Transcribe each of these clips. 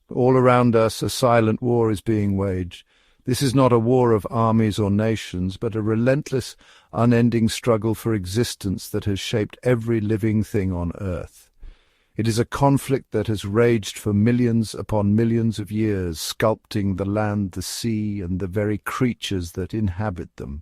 All around us a silent war is being waged. This is not a war of armies or nations, but a relentless, unending struggle for existence that has shaped every living thing on earth. It is a conflict that has raged for millions upon millions of years, sculpting the land, the sea, and the very creatures that inhabit them.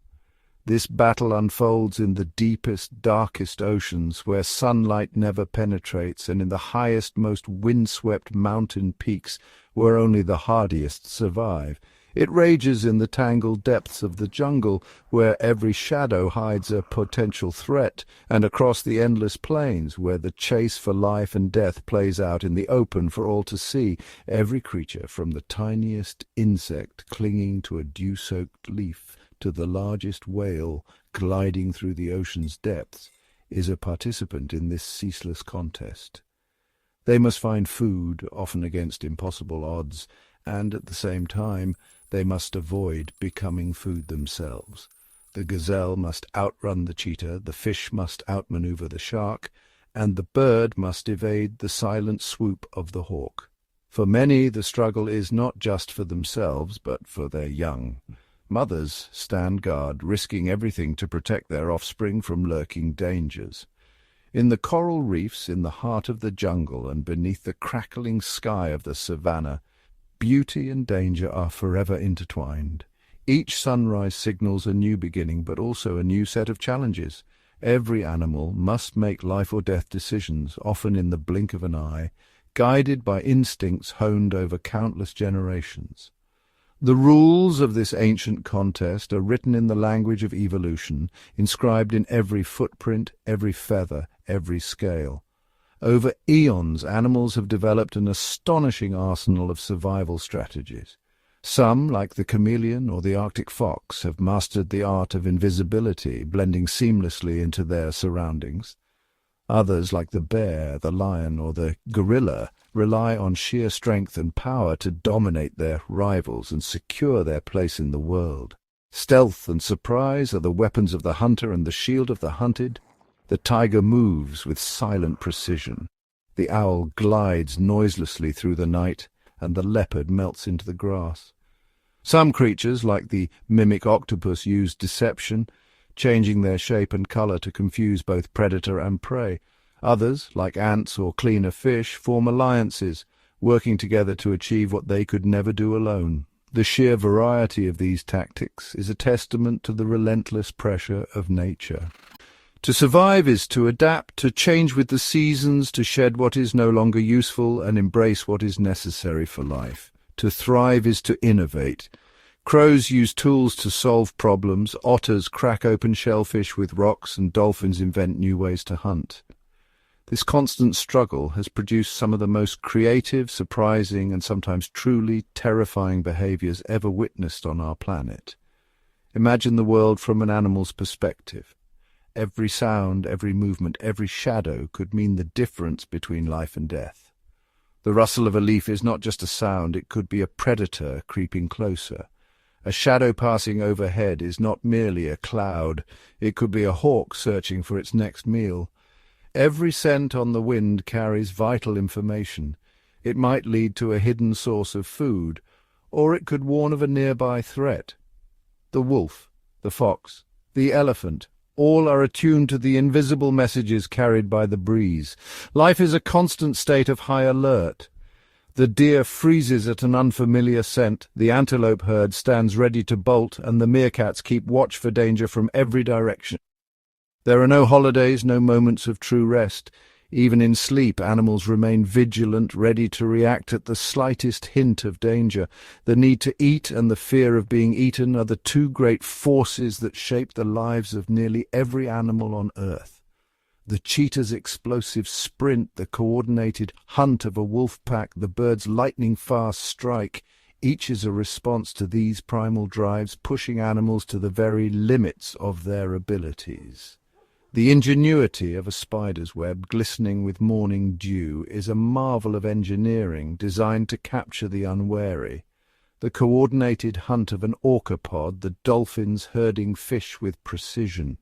This battle unfolds in the deepest, darkest oceans, where sunlight never penetrates, and in the highest, most windswept mountain peaks, where only the hardiest survive. It rages in the tangled depths of the jungle, where every shadow hides a potential threat, and across the endless plains, where the chase for life and death plays out in the open for all to see. Every creature, from the tiniest insect clinging to a dew-soaked leaf to the largest whale gliding through the ocean's depths, is a participant in this ceaseless contest. They must find food, often against impossible odds, and at the same time they must avoid becoming food themselves. The gazelle must outrun the cheetah, the fish must outmaneuver the shark, and the bird must evade the silent swoop of the hawk. For many, the struggle is not just for themselves, but for their young. Mothers stand guard, risking everything to protect their offspring from lurking dangers. In the coral reefs, in the heart of the jungle, and beneath the crackling sky of the savanna, beauty and danger are forever intertwined. Each sunrise signals a new beginning, but also a new set of challenges. Every animal must make life or death decisions, often in the blink of an eye, guided by instincts honed over countless generations. The rules of this ancient contest are written in the language of evolution, inscribed in every footprint, every feather, every scale. Over eons, animals have developed an astonishing arsenal of survival strategies. Some, like the chameleon or the Arctic fox, have mastered the art of invisibility, blending seamlessly into their surroundings. Others, like the bear, the lion, or the gorilla, rely on sheer strength and power to dominate their rivals and secure their place in the world. Stealth and surprise are the weapons of the hunter and the shield of the hunted. The tiger moves with silent precision. The owl glides noiselessly through the night, and the leopard melts into the grass. Some creatures, like the mimic octopus, use deception, changing their shape and color to confuse both predator and prey. Others, like ants or cleaner fish, form alliances, working together to achieve what they could never do alone. The sheer variety of these tactics is a testament to the relentless pressure of nature. To survive is to adapt, to change with the seasons, to shed what is no longer useful and embrace what is necessary for life. To thrive is to innovate. Crows use tools to solve problems, otters crack open shellfish with rocks, and dolphins invent new ways to hunt. This constant struggle has produced some of the most creative, surprising, and sometimes truly terrifying behaviors ever witnessed on our planet. Imagine the world from an animal's perspective. Every sound, every movement, every shadow could mean the difference between life and death. The rustle of a leaf is not just a sound, it could be a predator creeping closer. A shadow passing overhead is not merely a cloud, it could be a hawk searching for its next meal. Every scent on the wind carries vital information. It might lead to a hidden source of food, or it could warn of a nearby threat. The wolf, the fox, the elephant, all are attuned to the invisible messages carried by the breeze. Life is a constant state of high alert. The deer freezes at an unfamiliar scent, the antelope herd stands ready to bolt, and the meerkats keep watch for danger from every direction. There are no holidays, no moments of true rest. Even in sleep, animals remain vigilant, ready to react at the slightest hint of danger. The need to eat and the fear of being eaten are the two great forces that shape the lives of nearly every animal on Earth. The cheetah's explosive sprint, the coordinated hunt of a wolf pack, the bird's lightning-fast strike, each is a response to these primal drives, pushing animals to the very limits of their abilities. The ingenuity of a spider's web, glistening with morning dew, is a marvel of engineering designed to capture the unwary. The coordinated hunt of an orcapod, the dolphins herding fish with precision.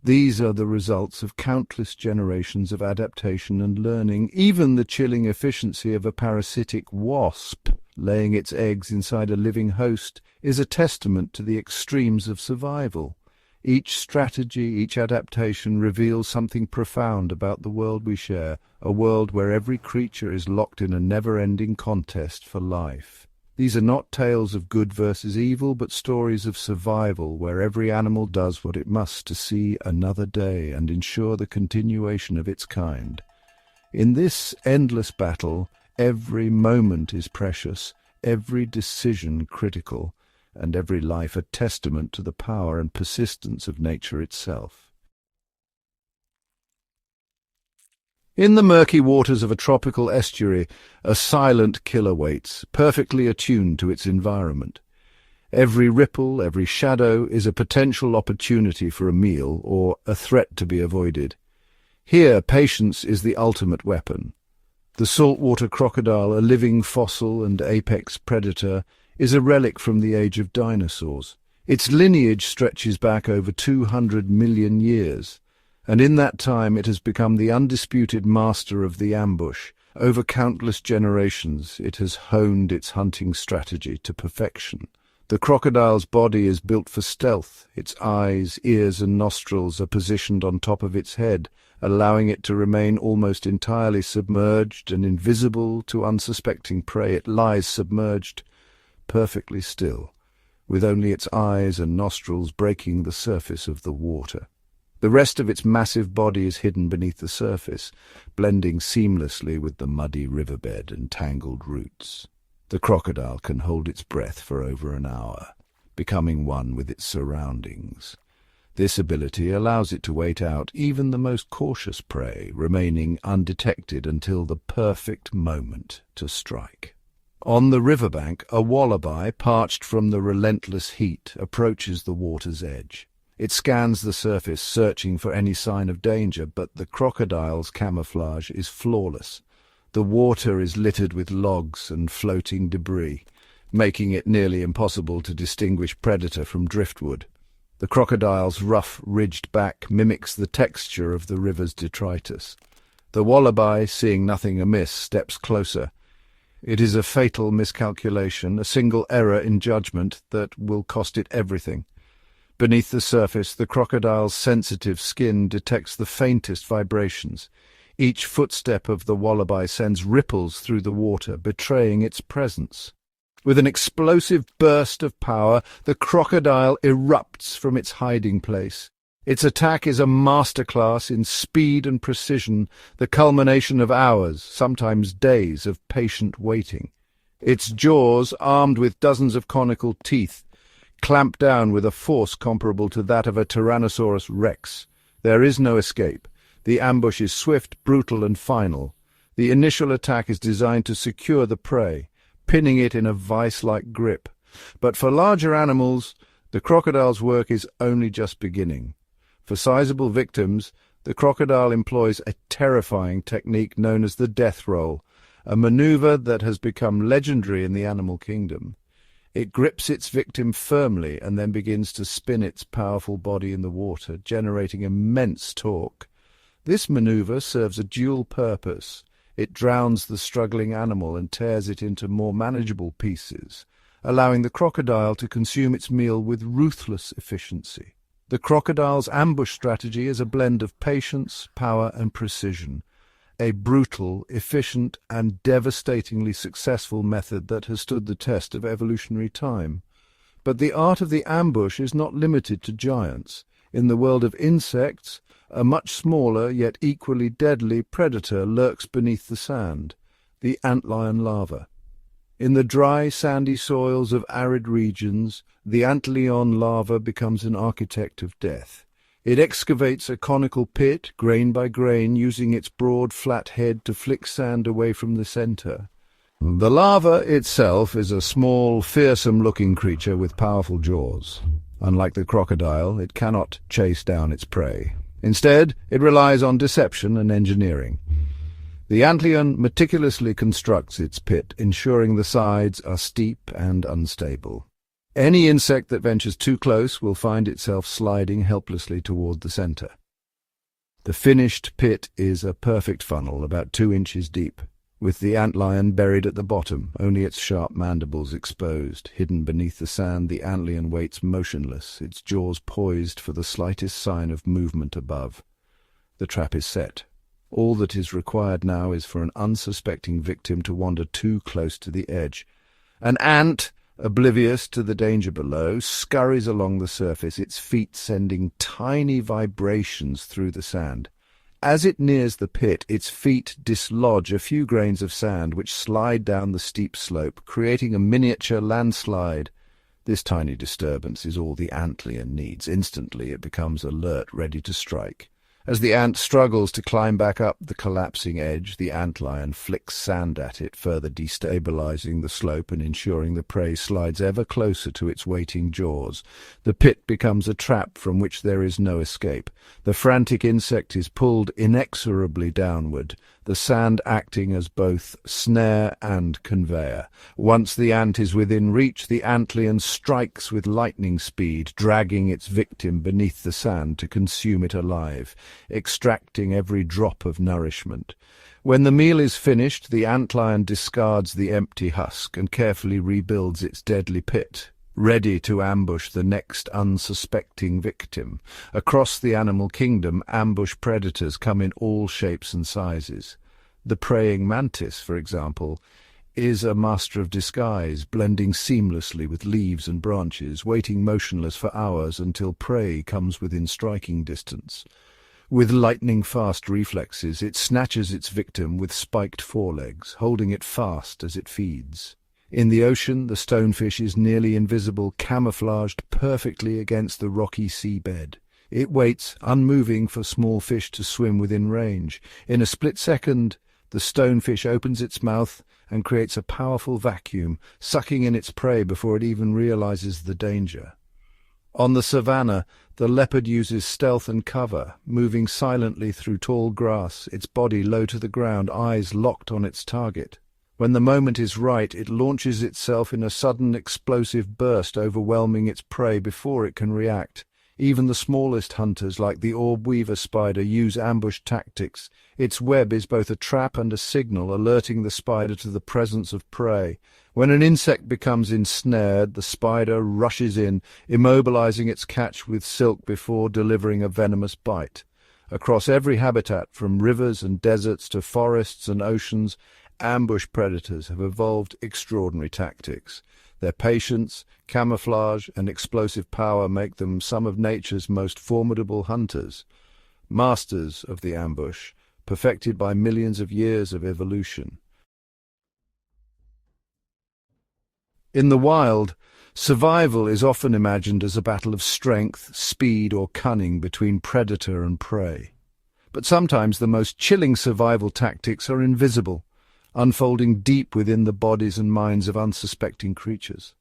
These are the results of countless generations of adaptation and learning. Even the chilling efficiency of a parasitic wasp laying its eggs inside a living host is a testament to the extremes of survival. Each strategy, each adaptation reveals something profound about the world we share, a world where every creature is locked in a never-ending contest for life. These are not tales of good versus evil, but stories of survival, where every animal does what it must to see another day and ensure the continuation of its kind. In this endless battle, every moment is precious, every decision critical, and every life a testament to the power and persistence of nature itself. In the murky waters of a tropical estuary, a silent killer waits, perfectly attuned to its environment. Every ripple, every shadow is a potential opportunity for a meal or a threat to be avoided. Here, patience is the ultimate weapon. The saltwater crocodile, a living fossil and apex predator, is a relic from the age of dinosaurs. Its lineage stretches back over 200 million years, and in that time it has become the undisputed master of the ambush. Over countless generations it has honed its hunting strategy to perfection. The crocodile's body is built for stealth. Its eyes, ears and nostrils are positioned on top of its head, allowing it to remain almost entirely submerged and invisible to unsuspecting prey. It lies submerged, perfectly still, with only its eyes and nostrils breaking the surface of the water. The rest of its massive body is hidden beneath the surface, blending seamlessly with the muddy riverbed and tangled roots. The crocodile can hold its breath for over an hour, becoming one with its surroundings. This ability allows it to wait out even the most cautious prey, remaining undetected until the perfect moment to strike. On the riverbank, a wallaby, parched from the relentless heat, approaches the water's edge. It scans the surface, searching for any sign of danger, but the crocodile's camouflage is flawless. The water is littered with logs and floating debris, making it nearly impossible to distinguish predator from driftwood. The crocodile's rough, ridged back mimics the texture of the river's detritus. The wallaby, seeing nothing amiss, steps closer. It is a fatal miscalculation, a single error in judgment that will cost it everything. Beneath the surface, the crocodile's sensitive skin detects the faintest vibrations. Each footstep of the wallaby sends ripples through the water, betraying its presence. With an explosive burst of power, the crocodile erupts from its hiding place. Its attack is a masterclass in speed and precision, the culmination of hours, sometimes days, of patient waiting. Its jaws, armed with dozens of conical teeth, clamp down with a force comparable to that of a Tyrannosaurus rex. There is no escape. The ambush is swift, brutal, and final. The initial attack is designed to secure the prey, pinning it in a vice-like grip. But for larger animals, the crocodile's work is only just beginning. For sizable victims, the crocodile employs a terrifying technique known as the death roll, a maneuver that has become legendary in the animal kingdom. It grips its victim firmly and then begins to spin its powerful body in the water, generating immense torque. This maneuver serves a dual purpose. It drowns the struggling animal and tears it into more manageable pieces, allowing the crocodile to consume its meal with ruthless efficiency. The crocodile's ambush strategy is a blend of patience, power, and precision, a brutal, efficient, and devastatingly successful method that has stood the test of evolutionary time. But the art of the ambush is not limited to giants. In the world of insects, a much smaller yet equally deadly predator lurks beneath the sand, the antlion larva. In the dry, sandy soils of arid regions, the antlion larva becomes an architect of death. It excavates a conical pit, grain by grain, using its broad, flat head to flick sand away from the center. The larva itself is a small, fearsome-looking creature with powerful jaws. Unlike the crocodile, it cannot chase down its prey. Instead, it relies on deception and engineering. The antlion meticulously constructs its pit, ensuring the sides are steep and unstable. Any insect that ventures too close will find itself sliding helplessly toward the center. The finished pit is a perfect funnel, about 2 inches deep, with the antlion buried at the bottom, only its sharp mandibles exposed. Hidden beneath the sand, the antlion waits motionless, its jaws poised for the slightest sign of movement above. The trap is set. All that is required now is for an unsuspecting victim to wander too close to the edge. An ant, oblivious to the danger below, scurries along the surface, its feet sending tiny vibrations through the sand. As it nears the pit, its feet dislodge a few grains of sand which slide down the steep slope, creating a miniature landslide. This tiny disturbance is all the antlion needs. Instantly it becomes alert, ready to strike. As the ant struggles to climb back up the collapsing edge, the antlion flicks sand at it, further destabilizing the slope and ensuring the prey slides ever closer to its waiting jaws. The pit becomes a trap from which there is no escape. The frantic insect is pulled inexorably downward, the sand acting as both snare and conveyor. Once the ant is within reach, the antlion strikes with lightning speed, dragging its victim beneath the sand to consume it alive, extracting every drop of nourishment. When the meal is finished, the antlion discards the empty husk and carefully rebuilds its deadly pit, ready to ambush the next unsuspecting victim. Across the animal kingdom, ambush predators come in all shapes and sizes. The praying mantis, for example, is a master of disguise, blending seamlessly with leaves and branches, waiting motionless for hours until prey comes within striking distance. With lightning-fast reflexes, it snatches its victim with spiked forelegs, holding it fast as it feeds. In the ocean, the stonefish is nearly invisible, camouflaged perfectly against the rocky seabed. It waits, unmoving, for small fish to swim within range. In a split second, the stonefish opens its mouth and creates a powerful vacuum, sucking in its prey before it even realizes the danger. On the savanna, the leopard uses stealth and cover, moving silently through tall grass, its body low to the ground, eyes locked on its target. When the moment is right, it launches itself in a sudden explosive burst, overwhelming its prey before it can react. Even the smallest hunters, like the orb-weaver spider, use ambush tactics. Its web is both a trap and a signal, alerting the spider to the presence of prey. When an insect becomes ensnared, the spider rushes in, immobilizing its catch with silk before delivering a venomous bite. Across every habitat, from rivers and deserts to forests and oceans, ambush predators have evolved extraordinary tactics. Their patience, camouflage, and explosive power make them some of nature's most formidable hunters. Masters of the ambush, perfected by millions of years of evolution. In the wild, survival is often imagined as a battle of strength, speed, or cunning between predator and prey. But sometimes the most chilling survival tactics are invisible, unfolding deep within the bodies and minds of unsuspecting creatures.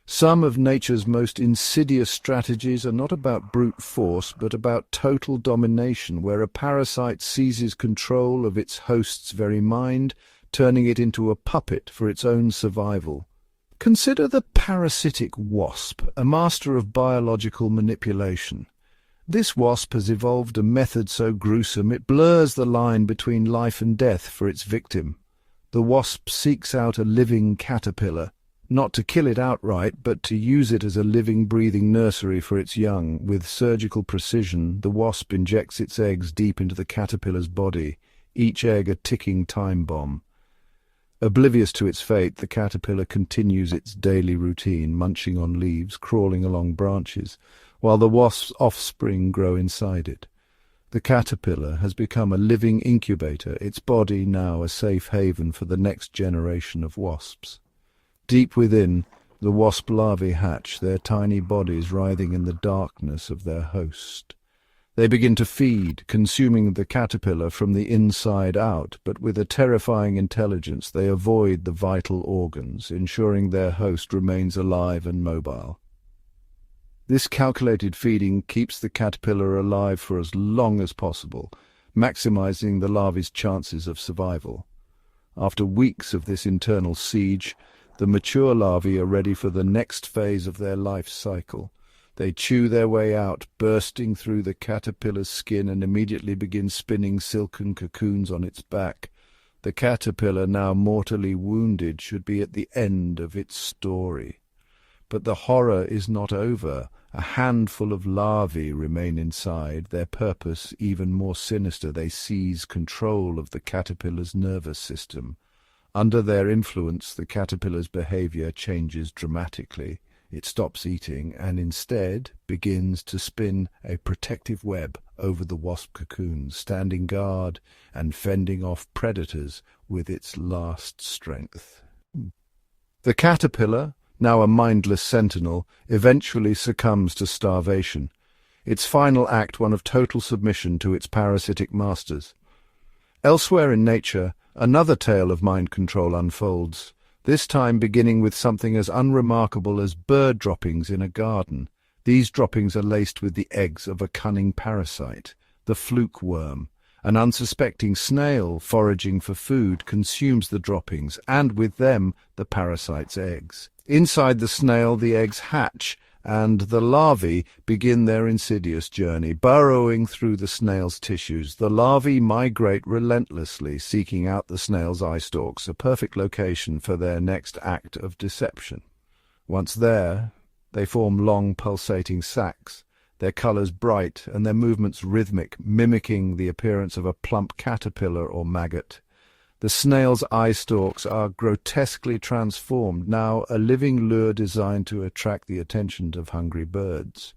Some of nature's most insidious strategies are not about brute force, but about total domination, where a parasite seizes control of its host's very mind, turning it into a puppet for its own survival. Consider the parasitic wasp, a master of biological manipulation. This wasp has evolved a method so gruesome it blurs the line between life and death for its victim. The wasp seeks out a living caterpillar, not to kill it outright, but to use it as a living, breathing nursery for its young. With surgical precision, the wasp injects its eggs deep into the caterpillar's body, each egg a ticking time bomb. Oblivious to its fate, the caterpillar continues its daily routine, munching on leaves, crawling along branches, while the wasp's offspring grow inside it. The caterpillar has become a living incubator, its body now a safe haven for the next generation of wasps. Deep within, the wasp larvae hatch, their tiny bodies writhing in the darkness of their host. They begin to feed, consuming the caterpillar from the inside out, but with a terrifying intelligence they avoid the vital organs, ensuring their host remains alive and mobile. This calculated feeding keeps the caterpillar alive for as long as possible, maximizing the larvae's chances of survival. After weeks of this internal siege, The mature larvae are ready for the next phase of their life cycle. They chew their way out, bursting through the caterpillar's skin, and immediately begin spinning silken cocoons on its back. The caterpillar, now mortally wounded, should be at the end of its story. But the horror is not over. A handful of larvae remain inside, their purpose even more sinister. They seize control of the caterpillar's nervous system. Under their influence, the caterpillar's behavior changes dramatically. It stops eating and instead begins to spin a protective web over the wasp cocoons, standing guard and fending off predators with its last strength. The caterpillar, now a mindless sentinel, eventually succumbs to starvation, its final act one of total submission to its parasitic masters. Elsewhere in nature, another tale of mind control unfolds, this time beginning with something as unremarkable as bird droppings in a garden. These droppings are laced with the eggs of a cunning parasite, the fluke worm. An unsuspecting snail, foraging for food, consumes the droppings, and with them the parasite's eggs. Inside the snail the eggs hatch, and the larvae begin their insidious journey. Burrowing through the snail's tissues, the larvae migrate relentlessly, seeking out the snail's eye stalks, a perfect location for their next act of deception. Once there, they form long pulsating sacs, their colours bright and their movements rhythmic, mimicking the appearance of a plump caterpillar or maggot. The snail's eye stalks are grotesquely transformed, now a living lure designed to attract the attention of hungry birds.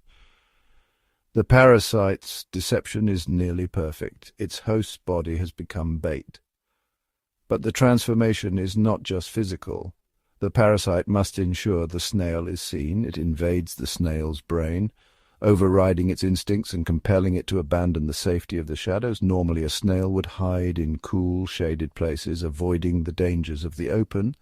The parasite's deception is nearly perfect. Its host's body has become bait. But the transformation is not just physical. The parasite must ensure the snail is seen. It invades the snail's brain, overriding its instincts and compelling it to abandon the safety of the shadows. Normally a snail would hide in cool, shaded places, avoiding the dangers of the open,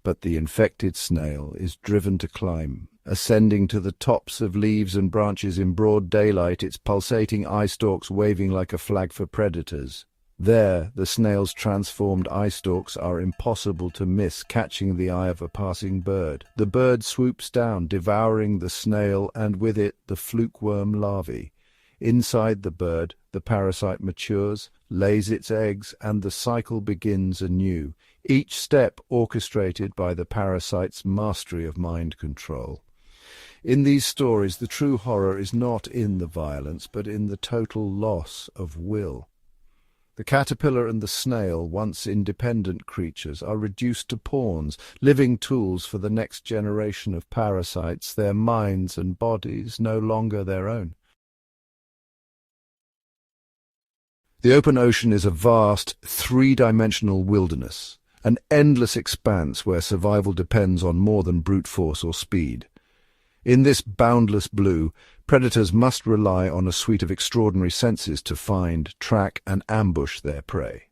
but the infected snail is driven to climb, ascending to the tops of leaves and branches in broad daylight, its pulsating eye stalks waving like a flag for predators. There, the snail's transformed eye stalks are impossible to miss, catching the eye of a passing bird. The bird swoops down, devouring the snail and with it the flukeworm larvae. Inside the bird, the parasite matures, lays its eggs, and the cycle begins anew, each step orchestrated by the parasite's mastery of mind control. In these stories, the true horror is not in the violence, but in the total loss of will. The caterpillar and the snail, once independent creatures, are reduced to pawns, living tools for the next generation of parasites, their minds and bodies no longer their own. The open ocean is a vast, three-dimensional wilderness, an endless expanse where survival depends on more than brute force or speed. In this boundless blue, predators must rely on a suite of extraordinary senses to find, track, and ambush their prey.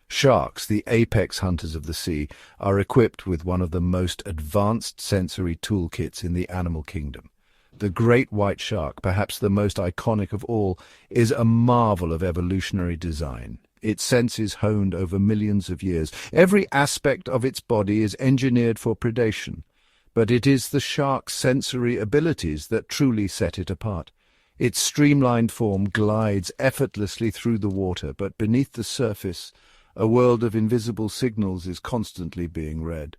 Sharks, the apex hunters of the sea, are equipped with one of the most advanced sensory toolkits in the animal kingdom. The great white shark, perhaps the most iconic of all, is a marvel of evolutionary design. Its senses honed over millions of years. Every aspect of its body is engineered for predation. But it is the shark's sensory abilities that truly set it apart. Its streamlined form glides effortlessly through the water, but beneath the surface, a world of invisible signals is constantly being read.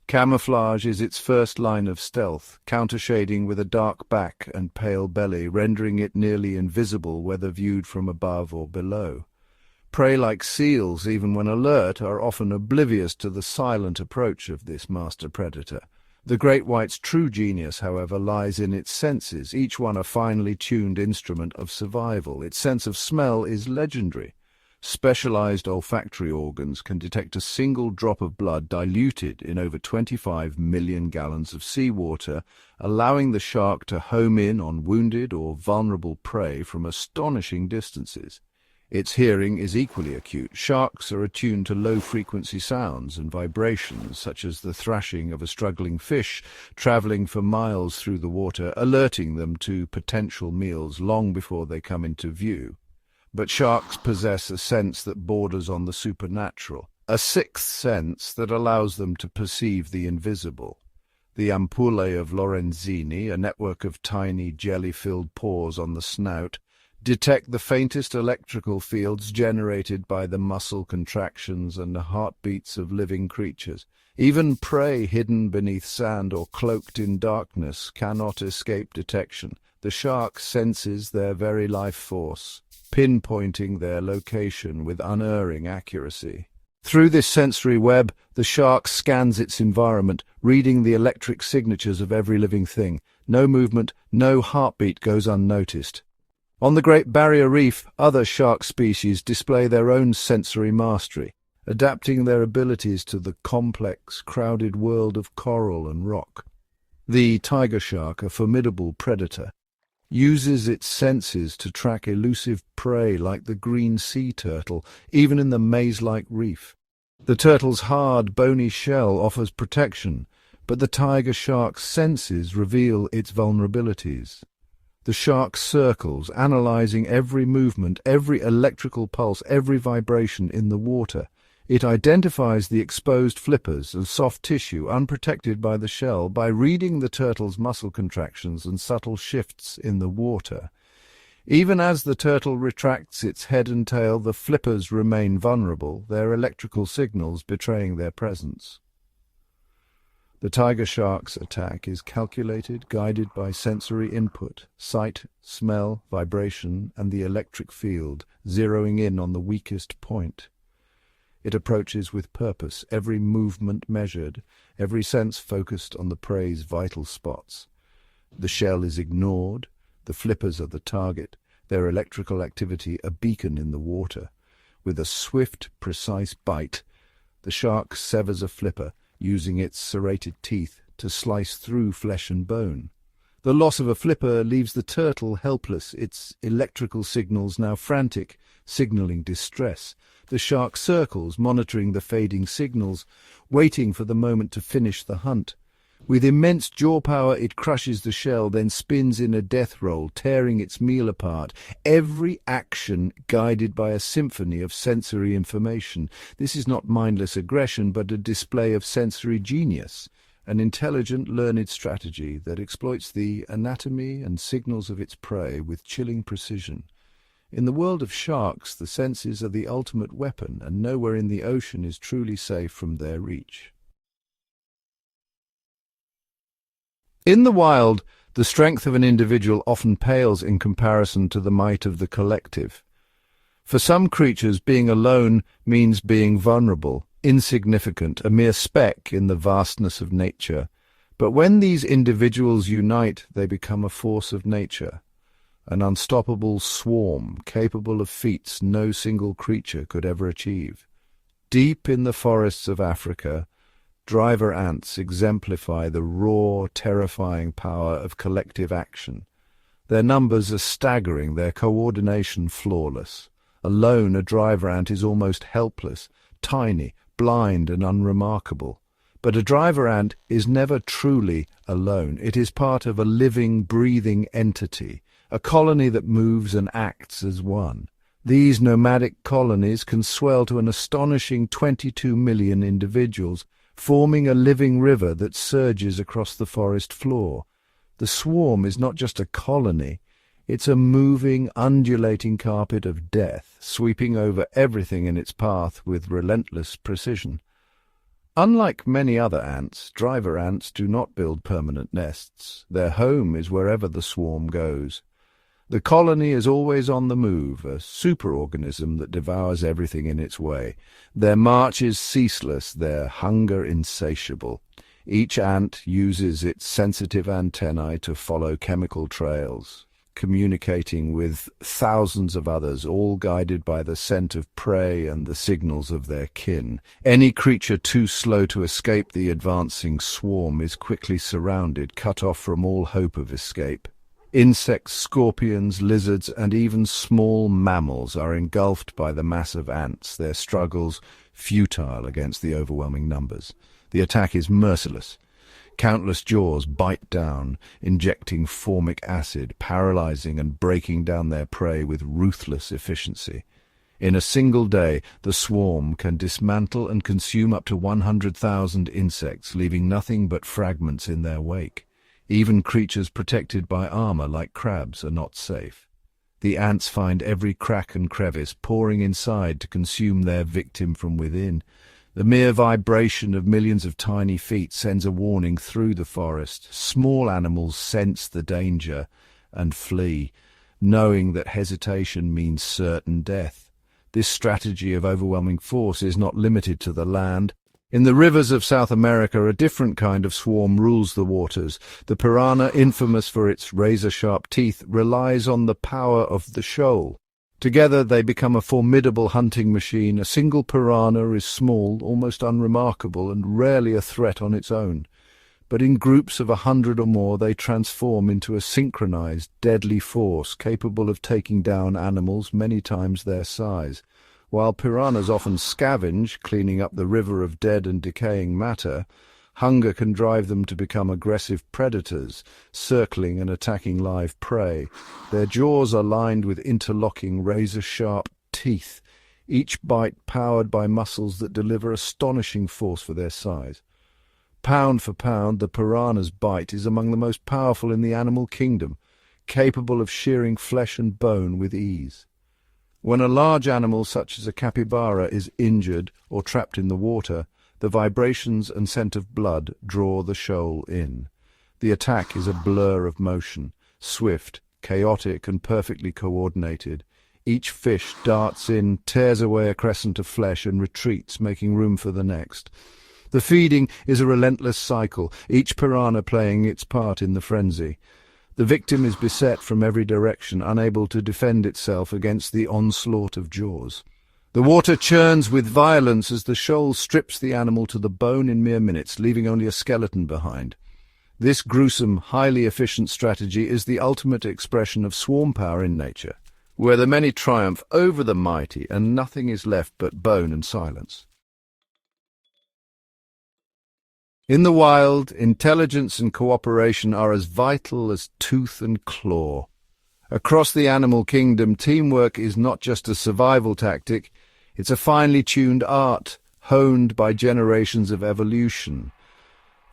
Camouflage is its first line of stealth, countershading with a dark back and pale belly, rendering it nearly invisible whether viewed from above or below. Prey like seals, even when alert, are often oblivious to the silent approach of this master predator. The great white's true genius, however, lies in its senses, each one a finely tuned instrument of survival. Its sense of smell is legendary. Specialized olfactory organs can detect a single drop of blood diluted in over 25 million gallons of seawater, allowing the shark to home in on wounded or vulnerable prey from astonishing distances. Its hearing is equally acute. Sharks are attuned to low-frequency sounds and vibrations, such as the thrashing of a struggling fish traveling for miles through the water, alerting them to potential meals long before they come into view. But sharks possess a sense that borders on the supernatural. a sixth sense that allows them to perceive the invisible. The ampullae of Lorenzini, a network of tiny jelly-filled pores on the snout, detect the faintest electrical fields generated by the muscle contractions and the heartbeats of living creatures. Even prey hidden beneath sand or cloaked in darkness cannot escape detection. The shark senses their very life force, pinpointing their location with unerring accuracy. Through this sensory web, the shark scans its environment, reading the electric signatures of every living thing. No movement, no heartbeat goes unnoticed. On the Great Barrier Reef, other shark species display their own sensory mastery, adapting their abilities to the complex, crowded world of coral and rock. The tiger shark, a formidable predator, uses its senses to track elusive prey like the green sea turtle, even in the maze-like reef. The turtle's hard, bony shell offers protection, but the tiger shark's senses reveal its vulnerabilities. The shark circles, analyzing every movement, every electrical pulse, every vibration in the water. It identifies the exposed flippers of soft tissue unprotected by the shell by reading the turtle's muscle contractions and subtle shifts in the water. Even as the turtle retracts its head and tail, the flippers remain vulnerable, their electrical signals betraying their presence. The tiger shark's attack is calculated, guided by sensory input, sight, smell, vibration, and the electric field, zeroing in on the weakest point. It approaches with purpose, every movement measured, every sense focused on the prey's vital spots. The shell is ignored, the flippers are the target, their electrical activity a beacon in the water. With a swift, precise bite, the shark severs a flipper, using its serrated teeth to slice through flesh and bone. The loss of a flipper leaves the turtle helpless, its electrical signals now frantic, signaling distress. The shark circles, monitoring the fading signals, waiting for the moment to finish the hunt. With immense jaw power, it crushes the shell, then spins in a death roll, tearing its meal apart. Every action guided by a symphony of sensory information. This is not mindless aggression, but a display of sensory genius, an intelligent, learned strategy that exploits the anatomy and signals of its prey with chilling precision. In the world of sharks, the senses are the ultimate weapon, and nowhere in the ocean is truly safe from their reach. In the wild, the strength of an individual often pales in comparison to the might of the collective. For some creatures, being alone means being vulnerable, insignificant, a mere speck in the vastness of nature. But when these individuals unite, they become a force of nature, an unstoppable swarm capable of feats no single creature could ever achieve. Deep in the forests of Africa, driver ants exemplify the raw, terrifying power of collective action. Their numbers are staggering, their coordination flawless. Alone, a driver ant is almost helpless, tiny, blind and unremarkable. But a driver ant is never truly alone. It is part of a living, breathing entity, a colony that moves and acts as one. These nomadic colonies can swell to an astonishing 22 million individuals, forming a living river that surges across the forest floor. The swarm is not just a colony, it's a moving, undulating carpet of death, sweeping over everything in its path with relentless precision. Unlike many other ants, driver ants do not build permanent nests. Their home is wherever the swarm goes. The colony is always on the move, a superorganism that devours everything in its way. Their march is ceaseless, their hunger insatiable. Each ant uses its sensitive antennae to follow chemical trails, communicating with thousands of others, all guided by the scent of prey and the signals of their kin. Any creature too slow to escape the advancing swarm is quickly surrounded, cut off from all hope of escape. Insects, scorpions, lizards, and even small mammals are engulfed by the mass of ants, their struggles futile against the overwhelming numbers. The attack is merciless. Countless jaws bite down, injecting formic acid, paralyzing and breaking down their prey with ruthless efficiency. In a single day, the swarm can dismantle and consume up to 100,000 insects, leaving nothing but fragments in their wake. Even creatures protected by armor, like crabs, are not safe. The ants find every crack and crevice, pouring inside to consume their victim from within. The mere vibration of millions of tiny feet sends a warning through the forest. Small animals sense the danger and flee, knowing that hesitation means certain death. This strategy of overwhelming force is not limited to the land. In the rivers of South America, a different kind of swarm rules the waters. The piranha, infamous for its razor-sharp teeth, relies on the power of the shoal. Together they become a formidable hunting machine. A single piranha is small, almost unremarkable, and rarely a threat on its own. But in groups of 100 or more, they transform into a synchronized, deadly force capable of taking down animals many times their size. While piranhas often scavenge, cleaning up the river of dead and decaying matter, hunger can drive them to become aggressive predators, circling and attacking live prey. Their jaws are lined with interlocking razor-sharp teeth, each bite powered by muscles that deliver astonishing force for their size. Pound for pound, the piranha's bite is among the most powerful in the animal kingdom, capable of shearing flesh and bone with ease. When a large animal such as a capybara is injured or trapped in the water, the vibrations and scent of blood draw the shoal in. The attack is a blur of motion, swift, chaotic, and perfectly coordinated. Each fish darts in, tears away a crescent of flesh, and retreats, making room for the next. The feeding is a relentless cycle, each piranha playing its part in the frenzy. The victim is beset from every direction, unable to defend itself against the onslaught of jaws. The water churns with violence as the shoal strips the animal to the bone in mere minutes, leaving only a skeleton behind. This gruesome, highly efficient strategy is the ultimate expression of swarm power in nature, where the many triumph over the mighty and nothing is left but bone and silence. In the wild, intelligence and cooperation are as vital as tooth and claw. Across the animal kingdom, teamwork is not just a survival tactic, it's a finely tuned art, honed by generations of evolution.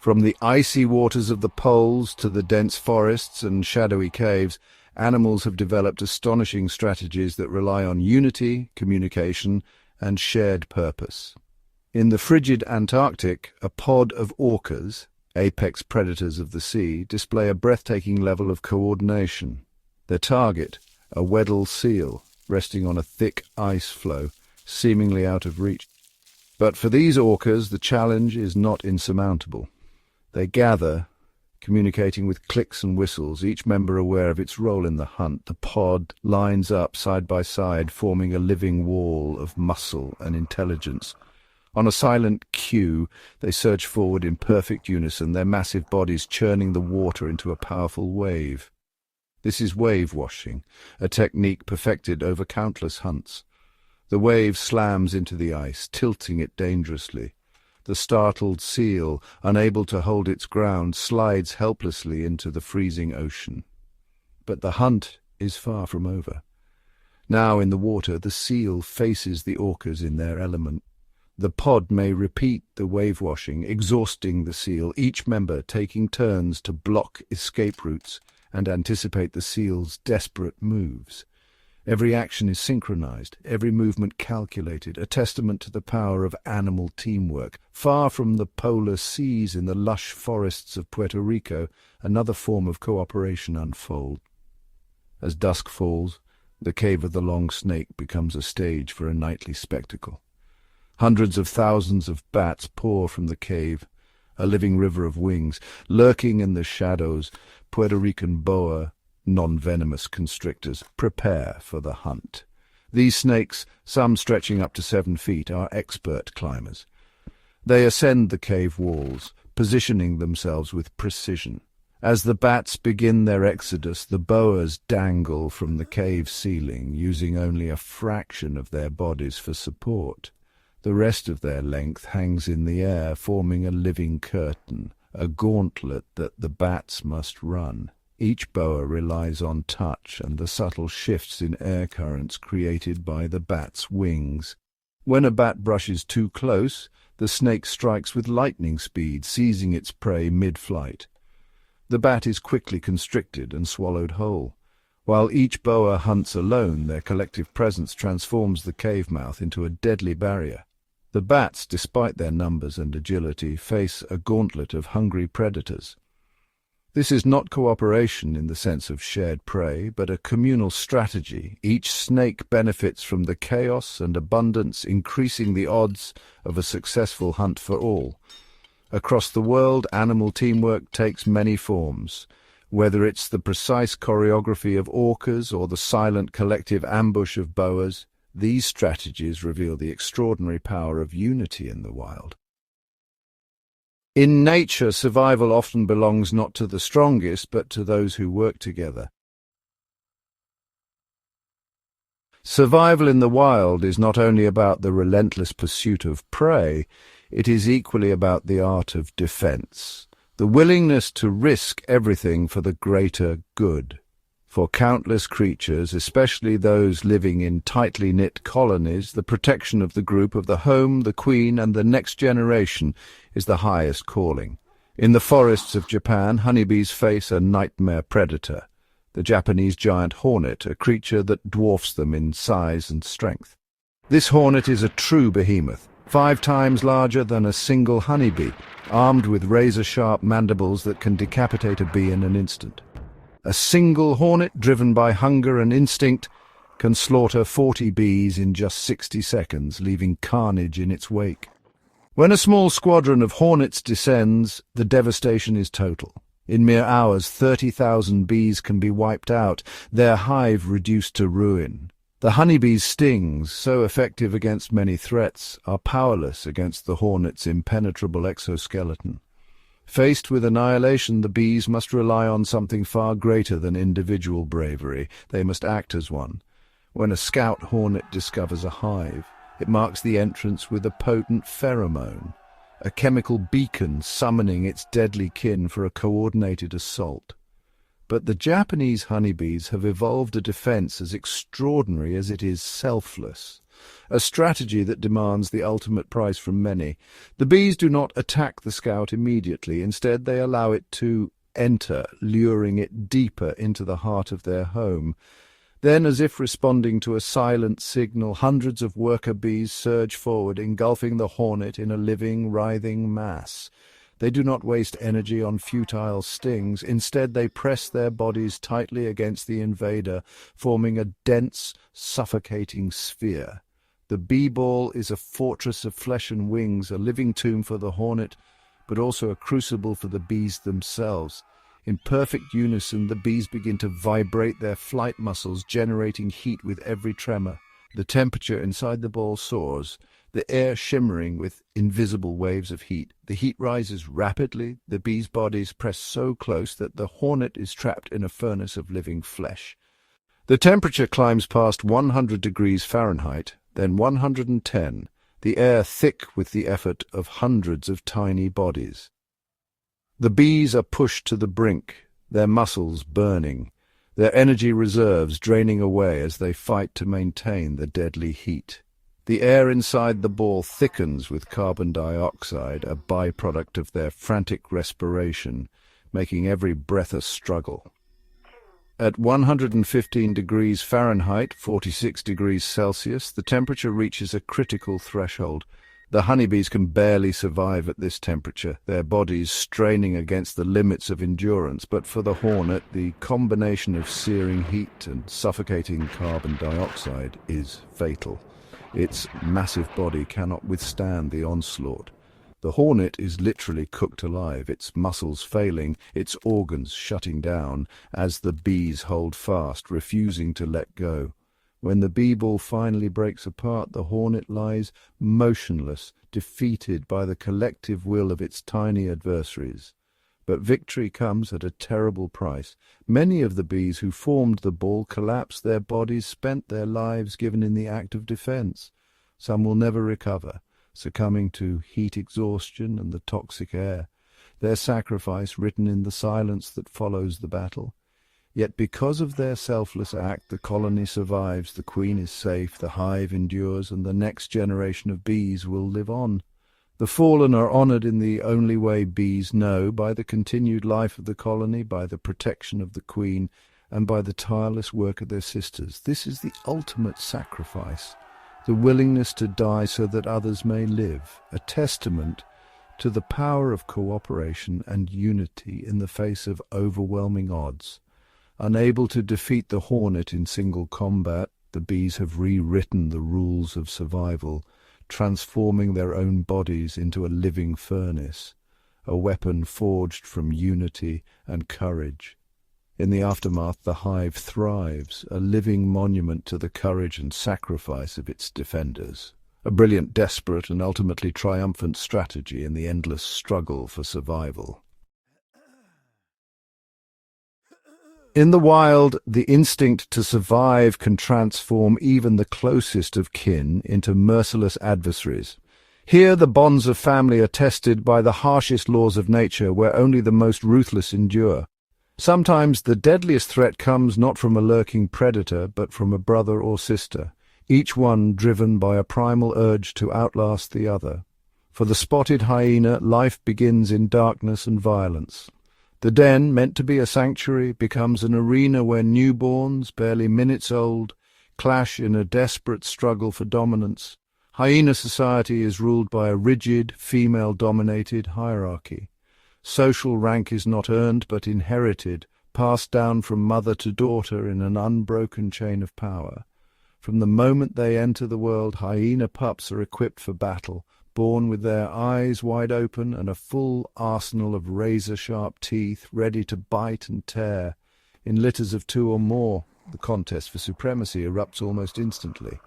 From the icy waters of the poles to the dense forests and shadowy caves, animals have developed astonishing strategies that rely on unity, communication, and shared purpose. In the frigid Antarctic, a pod of orcas, apex predators of the sea, display a breathtaking level of coordination. Their target, a Weddell seal, resting on a thick ice floe, seemingly out of reach. But for these orcas, the challenge is not insurmountable. They gather, communicating with clicks and whistles, each member aware of its role in the hunt. The pod lines up side by side, forming a living wall of muscle and intelligence. On a silent cue, they surge forward in perfect unison, their massive bodies churning the water into a powerful wave. This is wave washing, a technique perfected over countless hunts. The wave slams into the ice, tilting it dangerously. The startled seal, unable to hold its ground, slides helplessly into the freezing ocean. But the hunt is far from over. Now in the water, the seal faces the orcas in their element. The pod may repeat the wave-washing, exhausting the seal, each member taking turns to block escape routes and anticipate the seal's desperate moves. Every action is synchronized, every movement calculated, a testament to the power of animal teamwork. Far from the polar seas in the lush forests of Puerto Rico, another form of cooperation unfolds. As dusk falls, the cave of the long snake becomes a stage for a nightly spectacle. Hundreds of thousands of bats pour from the cave, a living river of wings. Lurking in the shadows, Puerto Rican boa, non-venomous constrictors, prepare for the hunt. These snakes, some stretching up to 7 feet, are expert climbers. They ascend the cave walls, positioning themselves with precision. As the bats begin their exodus, the boas dangle from the cave ceiling, using only a fraction of their bodies for support. The rest of their length hangs in the air, forming a living curtain, a gauntlet that the bats must run. Each boa relies on touch and the subtle shifts in air currents created by the bat's wings. When a bat brushes too close, the snake strikes with lightning speed, seizing its prey mid-flight. The bat is quickly constricted and swallowed whole. While each boa hunts alone, their collective presence transforms the cave mouth into a deadly barrier. The bats, despite their numbers and agility, face a gauntlet of hungry predators. This is not cooperation in the sense of shared prey, but a communal strategy. Each snake benefits from the chaos and abundance, increasing the odds of a successful hunt for all. Across the world, animal teamwork takes many forms. Whether it's the precise choreography of orcas or the silent collective ambush of boas, these strategies reveal the extraordinary power of unity in the wild. In nature, survival often belongs not to the strongest, but to those who work together. Survival in the wild is not only about the relentless pursuit of prey, it is equally about the art of defense, the willingness to risk everything for the greater good. For countless creatures, especially those living in tightly knit colonies, the protection of the group, of the home, the queen, and the next generation is the highest calling. In the forests of Japan, honeybees face a nightmare predator, the Japanese giant hornet, a creature that dwarfs them in size and strength. This hornet is a true behemoth, 5 times larger than a single honeybee, armed with razor-sharp mandibles that can decapitate a bee in an instant. A single hornet, driven by hunger and instinct, can slaughter 40 bees in just 60 seconds, leaving carnage in its wake. When a small squadron of hornets descends, the devastation is total. In mere hours, 30,000 bees can be wiped out, their hive reduced to ruin. The honeybee's stings, so effective against many threats, are powerless against the hornet's impenetrable exoskeleton. Faced with annihilation, the bees must rely on something far greater than individual bravery. They must act as one. When a scout hornet discovers a hive, it marks the entrance with a potent pheromone, a chemical beacon summoning its deadly kin for a coordinated assault. But the Japanese honeybees have evolved a defense as extraordinary as it is selfless, a strategy that demands the ultimate price from many. The bees do not attack the scout immediately. Instead, they allow it to enter, luring it deeper into the heart of their home. Then, as if responding to a silent signal, hundreds of worker bees surge forward, engulfing the hornet in a living, writhing mass. They do not waste energy on futile stings. Instead, they press their bodies tightly against the invader, forming a dense, suffocating sphere. The bee ball is a fortress of flesh and wings, a living tomb for the hornet, but also a crucible for the bees themselves. In perfect unison, the bees begin to vibrate their flight muscles, generating heat with every tremor. The temperature inside the ball soars, the air shimmering with invisible waves of heat. The heat rises rapidly, the bees' bodies press so close that the hornet is trapped in a furnace of living flesh. The temperature climbs past 100 degrees Fahrenheit, then 110, the air thick with the effort of hundreds of tiny bodies. The bees are pushed to the brink, their muscles burning, their energy reserves draining away as they fight to maintain the deadly heat. The air inside the ball thickens with carbon dioxide, a byproduct of their frantic respiration, making every breath a struggle. At 115 degrees Fahrenheit, 46 degrees Celsius, the temperature reaches a critical threshold. The honeybees can barely survive at this temperature, their bodies straining against the limits of endurance. But for the hornet, the combination of searing heat and suffocating carbon dioxide is fatal. Its massive body cannot withstand the onslaught. The hornet is literally cooked alive, its muscles failing, its organs shutting down, as the bees hold fast, refusing to let go. When the bee ball finally breaks apart, the hornet lies motionless, defeated by the collective will of its tiny adversaries. But victory comes at a terrible price. Many of the bees who formed the ball collapsed, their bodies spent, their lives given in the act of defense. Some will never recover, succumbing to heat exhaustion and the toxic air, their sacrifice written in the silence that follows the battle. Yet because of their selfless act, the colony survives, the queen is safe, the hive endures, and the next generation of bees will live on. The fallen are honored in the only way bees know, by the continued life of the colony, by the protection of the queen, and by the tireless work of their sisters. This is the ultimate sacrifice, the willingness to die so that others may live, a testament to the power of cooperation and unity in the face of overwhelming odds. Unable to defeat the hornet in single combat, the bees have rewritten the rules of survival, transforming their own bodies into a living furnace, a weapon forged from unity and courage. In the aftermath, the hive thrives, a living monument to the courage and sacrifice of its defenders. A brilliant, desperate, and ultimately triumphant strategy in the endless struggle for survival. In the wild, the instinct to survive can transform even the closest of kin into merciless adversaries. Here the bonds of family are tested by the harshest laws of nature, where only the most ruthless endure. Sometimes the deadliest threat comes not from a lurking predator, but from a brother or sister, each one driven by a primal urge to outlast the other. For the spotted hyena, life begins in darkness and violence. The den, meant to be a sanctuary, becomes an arena where newborns, barely minutes old, clash in a desperate struggle for dominance. Hyena society is ruled by a rigid, female-dominated hierarchy. Social rank is not earned but inherited, passed down from mother to daughter in an unbroken chain of power. From the moment they enter the world, hyena pups are equipped for battle, born with their eyes wide open and a full arsenal of razor-sharp teeth, ready to bite and tear. In litters of 2 or more, the contest for supremacy erupts almost instantly.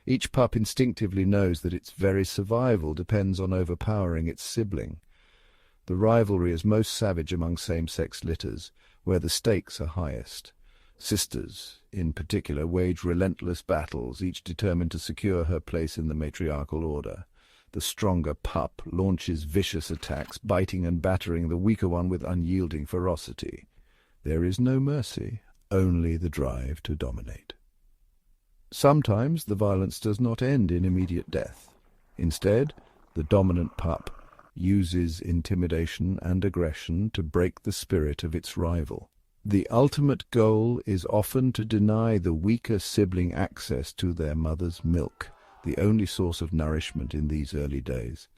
Each pup instinctively knows that its very survival depends on overpowering its sibling. The rivalry is most savage among same-sex litters, where the stakes are highest. Sisters, in particular, wage relentless battles, each determined to secure her place in the matriarchal order. The stronger pup launches vicious attacks, biting and battering the weaker one with unyielding ferocity. There is no mercy, only the drive to dominate. Sometimes the violence does not end in immediate death. Instead, the dominant pup uses intimidation and aggression to break the spirit of its rival. The ultimate goal is often to deny the weaker sibling access to their mother's milk, the only source of nourishment in these early days.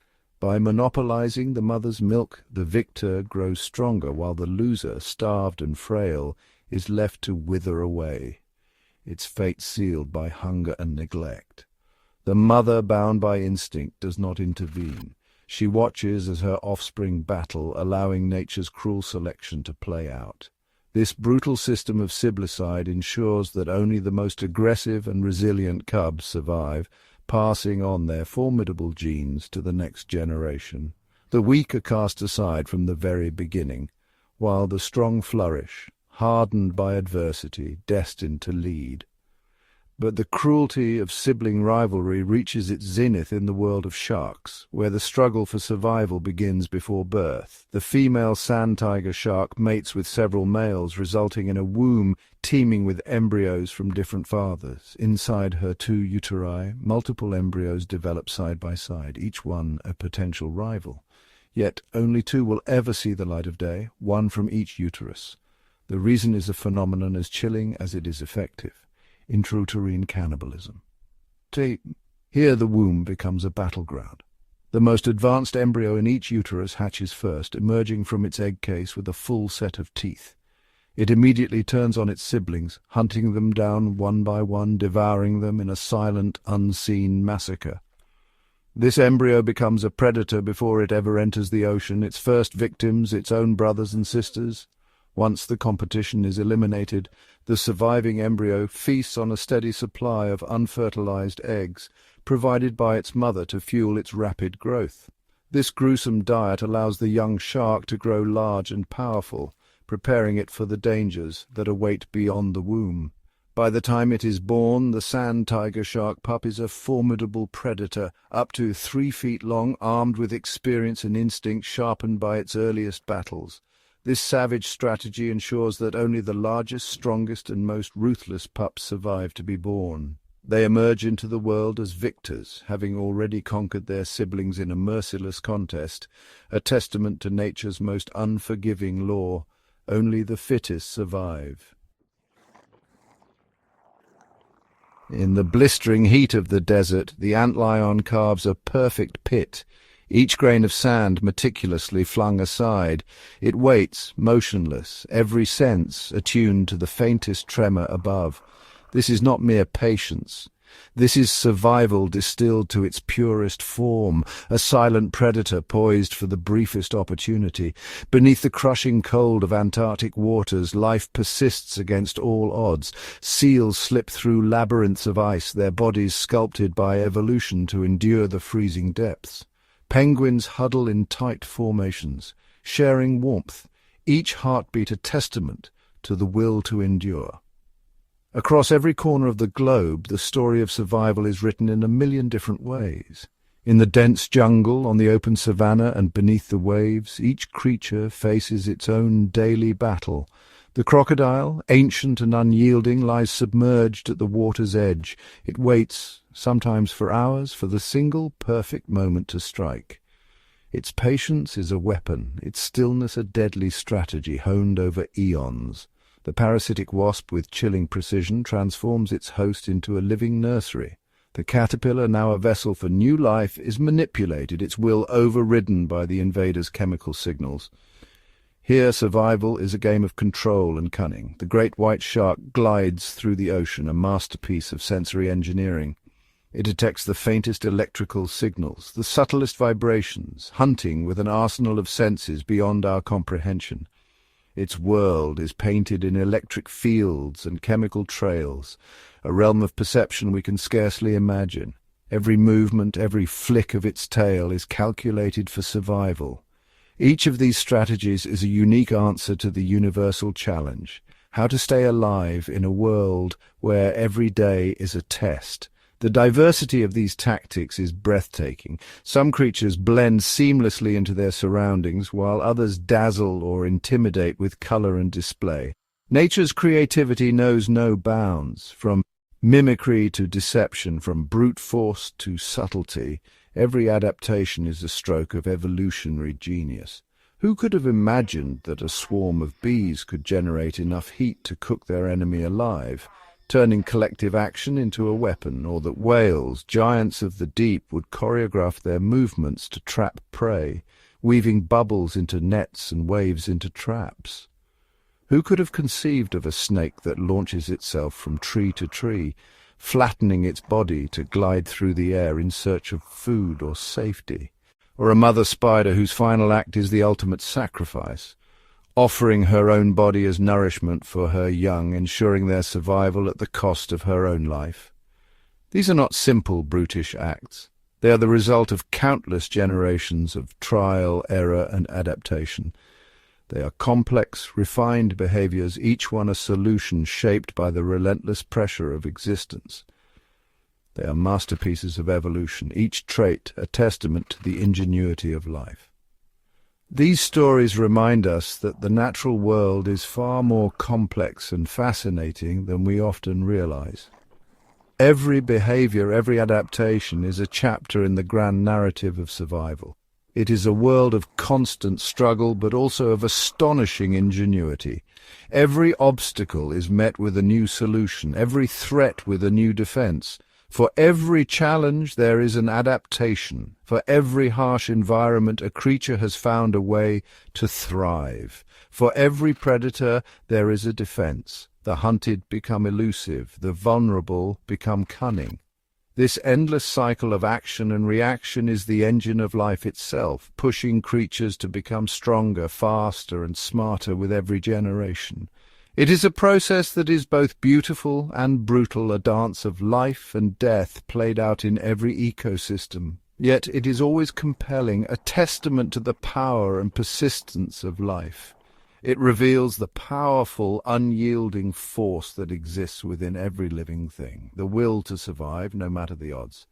By monopolizing the mother's milk, the victor grows stronger, while the loser, starved and frail, is left to wither away, its fate sealed by hunger and neglect. The mother, bound by instinct, does not intervene. She watches as her offspring battle, allowing nature's cruel selection to play out. This brutal system of siblicide ensures that only the most aggressive and resilient cubs survive, passing on their formidable genes to the next generation. The weak are cast aside from the very beginning, while the strong flourish, hardened by adversity, destined to lead. But the cruelty of sibling rivalry reaches its zenith in the world of sharks, where the struggle for survival begins before birth. The female sand tiger shark mates with several males, resulting in a womb teeming with embryos from different fathers. Inside her 2 uteri, multiple embryos develop side by side, each one a potential rival. Yet only 2 will ever see the light of day, 1 from each uterus. The reason is a phenomenon as chilling as it is effective: intrauterine cannibalism. Here the womb becomes a battleground. The most advanced embryo in each uterus hatches first, emerging from its egg case with a full set of teeth. It immediately turns on its siblings, hunting them down one by one, devouring them in a silent, unseen massacre. This embryo becomes a predator before it ever enters the ocean, its first victims its own brothers and sisters. Once the competition is eliminated, the surviving embryo feasts on a steady supply of unfertilized eggs, provided by its mother to fuel its rapid growth. This gruesome diet allows the young shark to grow large and powerful, preparing it for the dangers that await beyond the womb. By the time it is born, the sand tiger shark pup is a formidable predator, up to 3 feet long, armed with experience and instinct sharpened by its earliest battles. This savage strategy ensures that only the largest, strongest, and most ruthless pups survive to be born. They emerge into the world as victors, having already conquered their siblings in a merciless contest, a testament to nature's most unforgiving law: only the fittest survive. In the blistering heat of the desert, the antlion carves a perfect pit, each grain of sand meticulously flung aside. It waits, motionless, every sense attuned to the faintest tremor above. This is not mere patience. This is survival distilled to its purest form, a silent predator poised for the briefest opportunity. Beneath the crushing cold of Antarctic waters, life persists against all odds. Seals slip through labyrinths of ice, their bodies sculpted by evolution to endure the freezing depths. Penguins huddle in tight formations, sharing warmth, each heartbeat a testament to the will to endure. Across every corner of the globe, the story of survival is written in a million different ways. In the dense jungle, on the open savanna, and beneath the waves, each creature faces its own daily battle. The crocodile, ancient and unyielding, lies submerged at the water's edge. It waits, sometimes for hours, for the single perfect moment to strike. Its patience is a weapon, its stillness a deadly strategy honed over eons. The parasitic wasp, with chilling precision, transforms its host into a living nursery. The caterpillar, now a vessel for new life, is manipulated, its will overridden by the invader's chemical signals. Here survival is a game of control and cunning. The great white shark glides through the ocean, a masterpiece of sensory engineering. It detects the faintest electrical signals, the subtlest vibrations, hunting with an arsenal of senses beyond our comprehension. Its world is painted in electric fields and chemical trails, a realm of perception we can scarcely imagine. Every movement, every flick of its tail is calculated for survival. Each of these strategies is a unique answer to the universal challenge: how to stay alive in a world where every day is a test. The diversity of these tactics is breathtaking. Some creatures blend seamlessly into their surroundings, while others dazzle or intimidate with color and display. Nature's creativity knows no bounds. From mimicry to deception, from brute force to subtlety, every adaptation is a stroke of evolutionary genius. Who could have imagined that a swarm of bees could generate enough heat to cook their enemy alive, turning collective action into a weapon, or that whales, giants of the deep, would choreograph their movements to trap prey, weaving bubbles into nets and waves into traps? Who could have conceived of a snake that launches itself from tree to tree, flattening its body to glide through the air in search of food or safety? Or a mother spider whose final act is the ultimate sacrifice, offering her own body as nourishment for her young, ensuring their survival at the cost of her own life? These are not simple, brutish acts. They are the result of countless generations of trial, error, and adaptation. They are complex, refined behaviors, each one a solution shaped by the relentless pressure of existence. They are masterpieces of evolution, each trait a testament to the ingenuity of life. These stories remind us that the natural world is far more complex and fascinating than we often realize. Every behavior, every adaptation is a chapter in the grand narrative of survival. It is a world of constant struggle, but also of astonishing ingenuity. Every obstacle is met with a new solution, every threat with a new defense. For every challenge there is an adaptation. For every harsh environment a creature has found a way to thrive. For every predator there is a defense. The hunted become elusive, the vulnerable become cunning. This endless cycle of action and reaction is the engine of life itself, pushing creatures to become stronger, faster, and smarter with every generation. It is a process that is both beautiful and brutal, a dance of life and death played out in every ecosystem. Yet it is always compelling, a testament to the power and persistence of life. It reveals the powerful, unyielding force that exists within every living thing, the will to survive no matter the odds.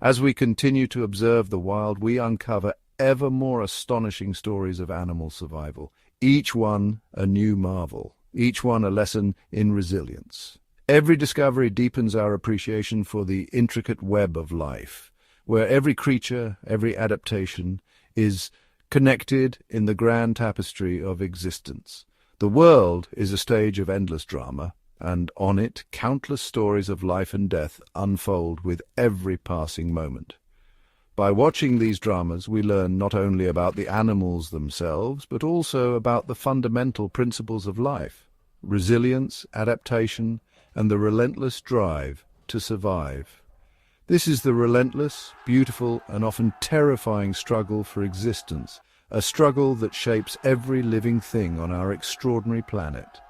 As we continue to observe the wild, we uncover ever more astonishing stories of animal survival, each one a new marvel, each one a lesson in resilience. Every discovery deepens our appreciation for the intricate web of life, where every creature, every adaptation is connected in the grand tapestry of existence. The world is a stage of endless drama, and on it countless stories of life and death unfold with every passing moment. By watching these dramas, we learn not only about the animals themselves, but also about the fundamental principles of life: resilience, adaptation, and the relentless drive to survive. This is the relentless, beautiful, and often terrifying struggle for existence, a struggle that shapes every living thing on our extraordinary planet.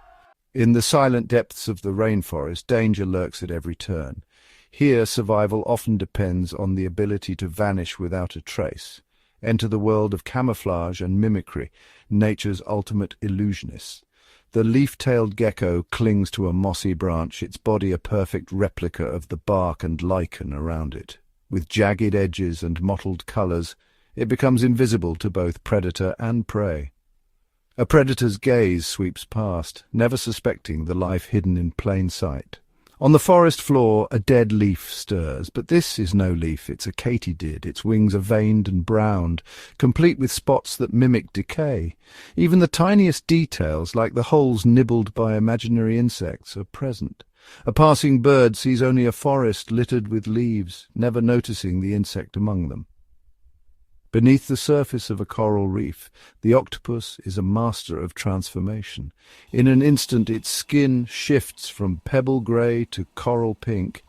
In the silent depths of the rainforest, danger lurks at every turn. Here, survival often depends on the ability to vanish without a trace. Enter the world of camouflage and mimicry, nature's ultimate illusionists. The leaf-tailed gecko clings to a mossy branch, its body a perfect replica of the bark and lichen around it. With jagged edges and mottled colors, it becomes invisible to both predator and prey. A predator's gaze sweeps past, never suspecting the life hidden in plain sight. On the forest floor, a dead leaf stirs, but this is no leaf, it's a katydid. Its wings are veined and browned, complete with spots that mimic decay. Even the tiniest details, like the holes nibbled by imaginary insects, are present. A passing bird sees only a forest littered with leaves, never noticing the insect among them. Beneath the surface of a coral reef, the octopus is a master of transformation. In an instant, its skin shifts from pebble grey to coral pink,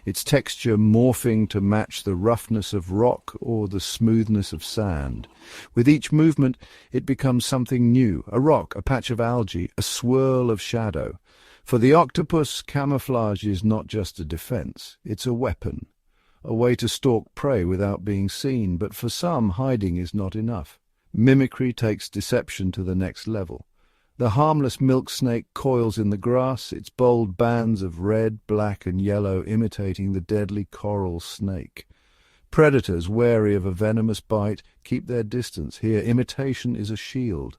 its texture morphing to match the roughness of rock or the smoothness of sand. With each movement, it becomes something new: a rock, a patch of algae, a swirl of shadow. For the octopus, camouflage is not just a defense, it's a weapon. A way to stalk prey without being seen, but for some, hiding is not enough. Mimicry takes deception to the next level. The harmless milk snake coils in the grass, its bold bands of red, black, and yellow imitating the deadly coral snake. Predators, wary of a venomous bite, keep their distance. Here, imitation is a shield.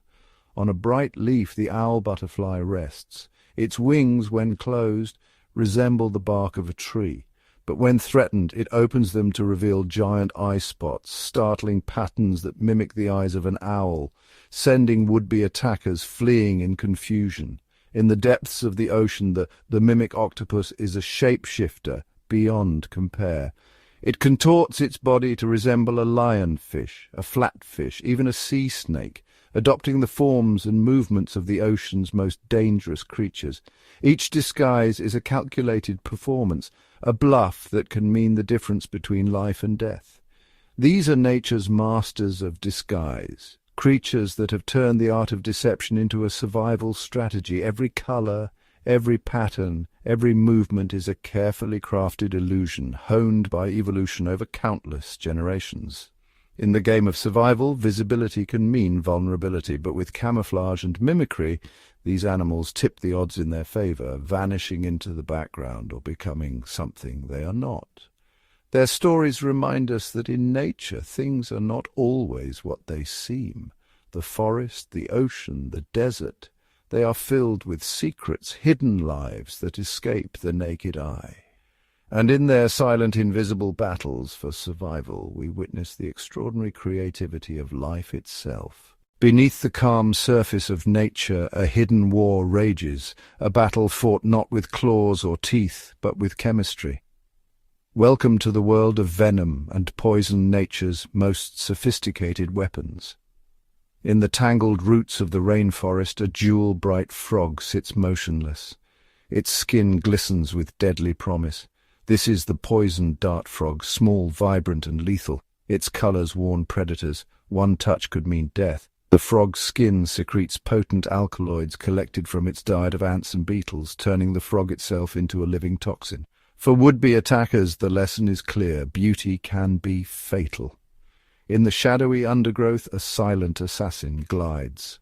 On a bright leaf, the owl butterfly rests. Its wings, when closed, resemble the bark of a tree. But when threatened, it opens them to reveal giant eye spots, startling patterns that mimic the eyes of an owl, sending would-be attackers fleeing in confusion. In the depths of the ocean, the mimic octopus is a shapeshifter beyond compare. It contorts its body to resemble a lionfish, a flatfish, even a sea snake, adopting the forms and movements of the ocean's most dangerous creatures. Each disguise is a calculated performance, a bluff that can mean the difference between life and death. These are nature's masters of disguise, creatures that have turned the art of deception into a survival strategy. Every color, every pattern, every movement is a carefully crafted illusion, honed by evolution over countless generations. In the game of survival, visibility can mean vulnerability, but with camouflage and mimicry, these animals tip the odds in their favor, vanishing into the background or becoming something they are not. Their stories remind us that in nature, things are not always what they seem. The forest, the ocean, the desert, they are filled with secrets, hidden lives that escape the naked eye. And in their silent, invisible battles for survival, we witness the extraordinary creativity of life itself. Beneath the calm surface of nature, a hidden war rages, a battle fought not with claws or teeth, but with chemistry. Welcome to the world of venom and poison, nature's most sophisticated weapons. In the tangled roots of the rainforest, a jewel-bright frog sits motionless. Its skin glistens with deadly promise. This is the poisoned dart frog, small, vibrant, and lethal. Its colors warn predators. One touch could mean death. The frog's skin secretes potent alkaloids collected from its diet of ants and beetles, turning the frog itself into a living toxin. For would-be attackers, the lesson is clear: beauty can be fatal. In the shadowy undergrowth, a silent assassin glides.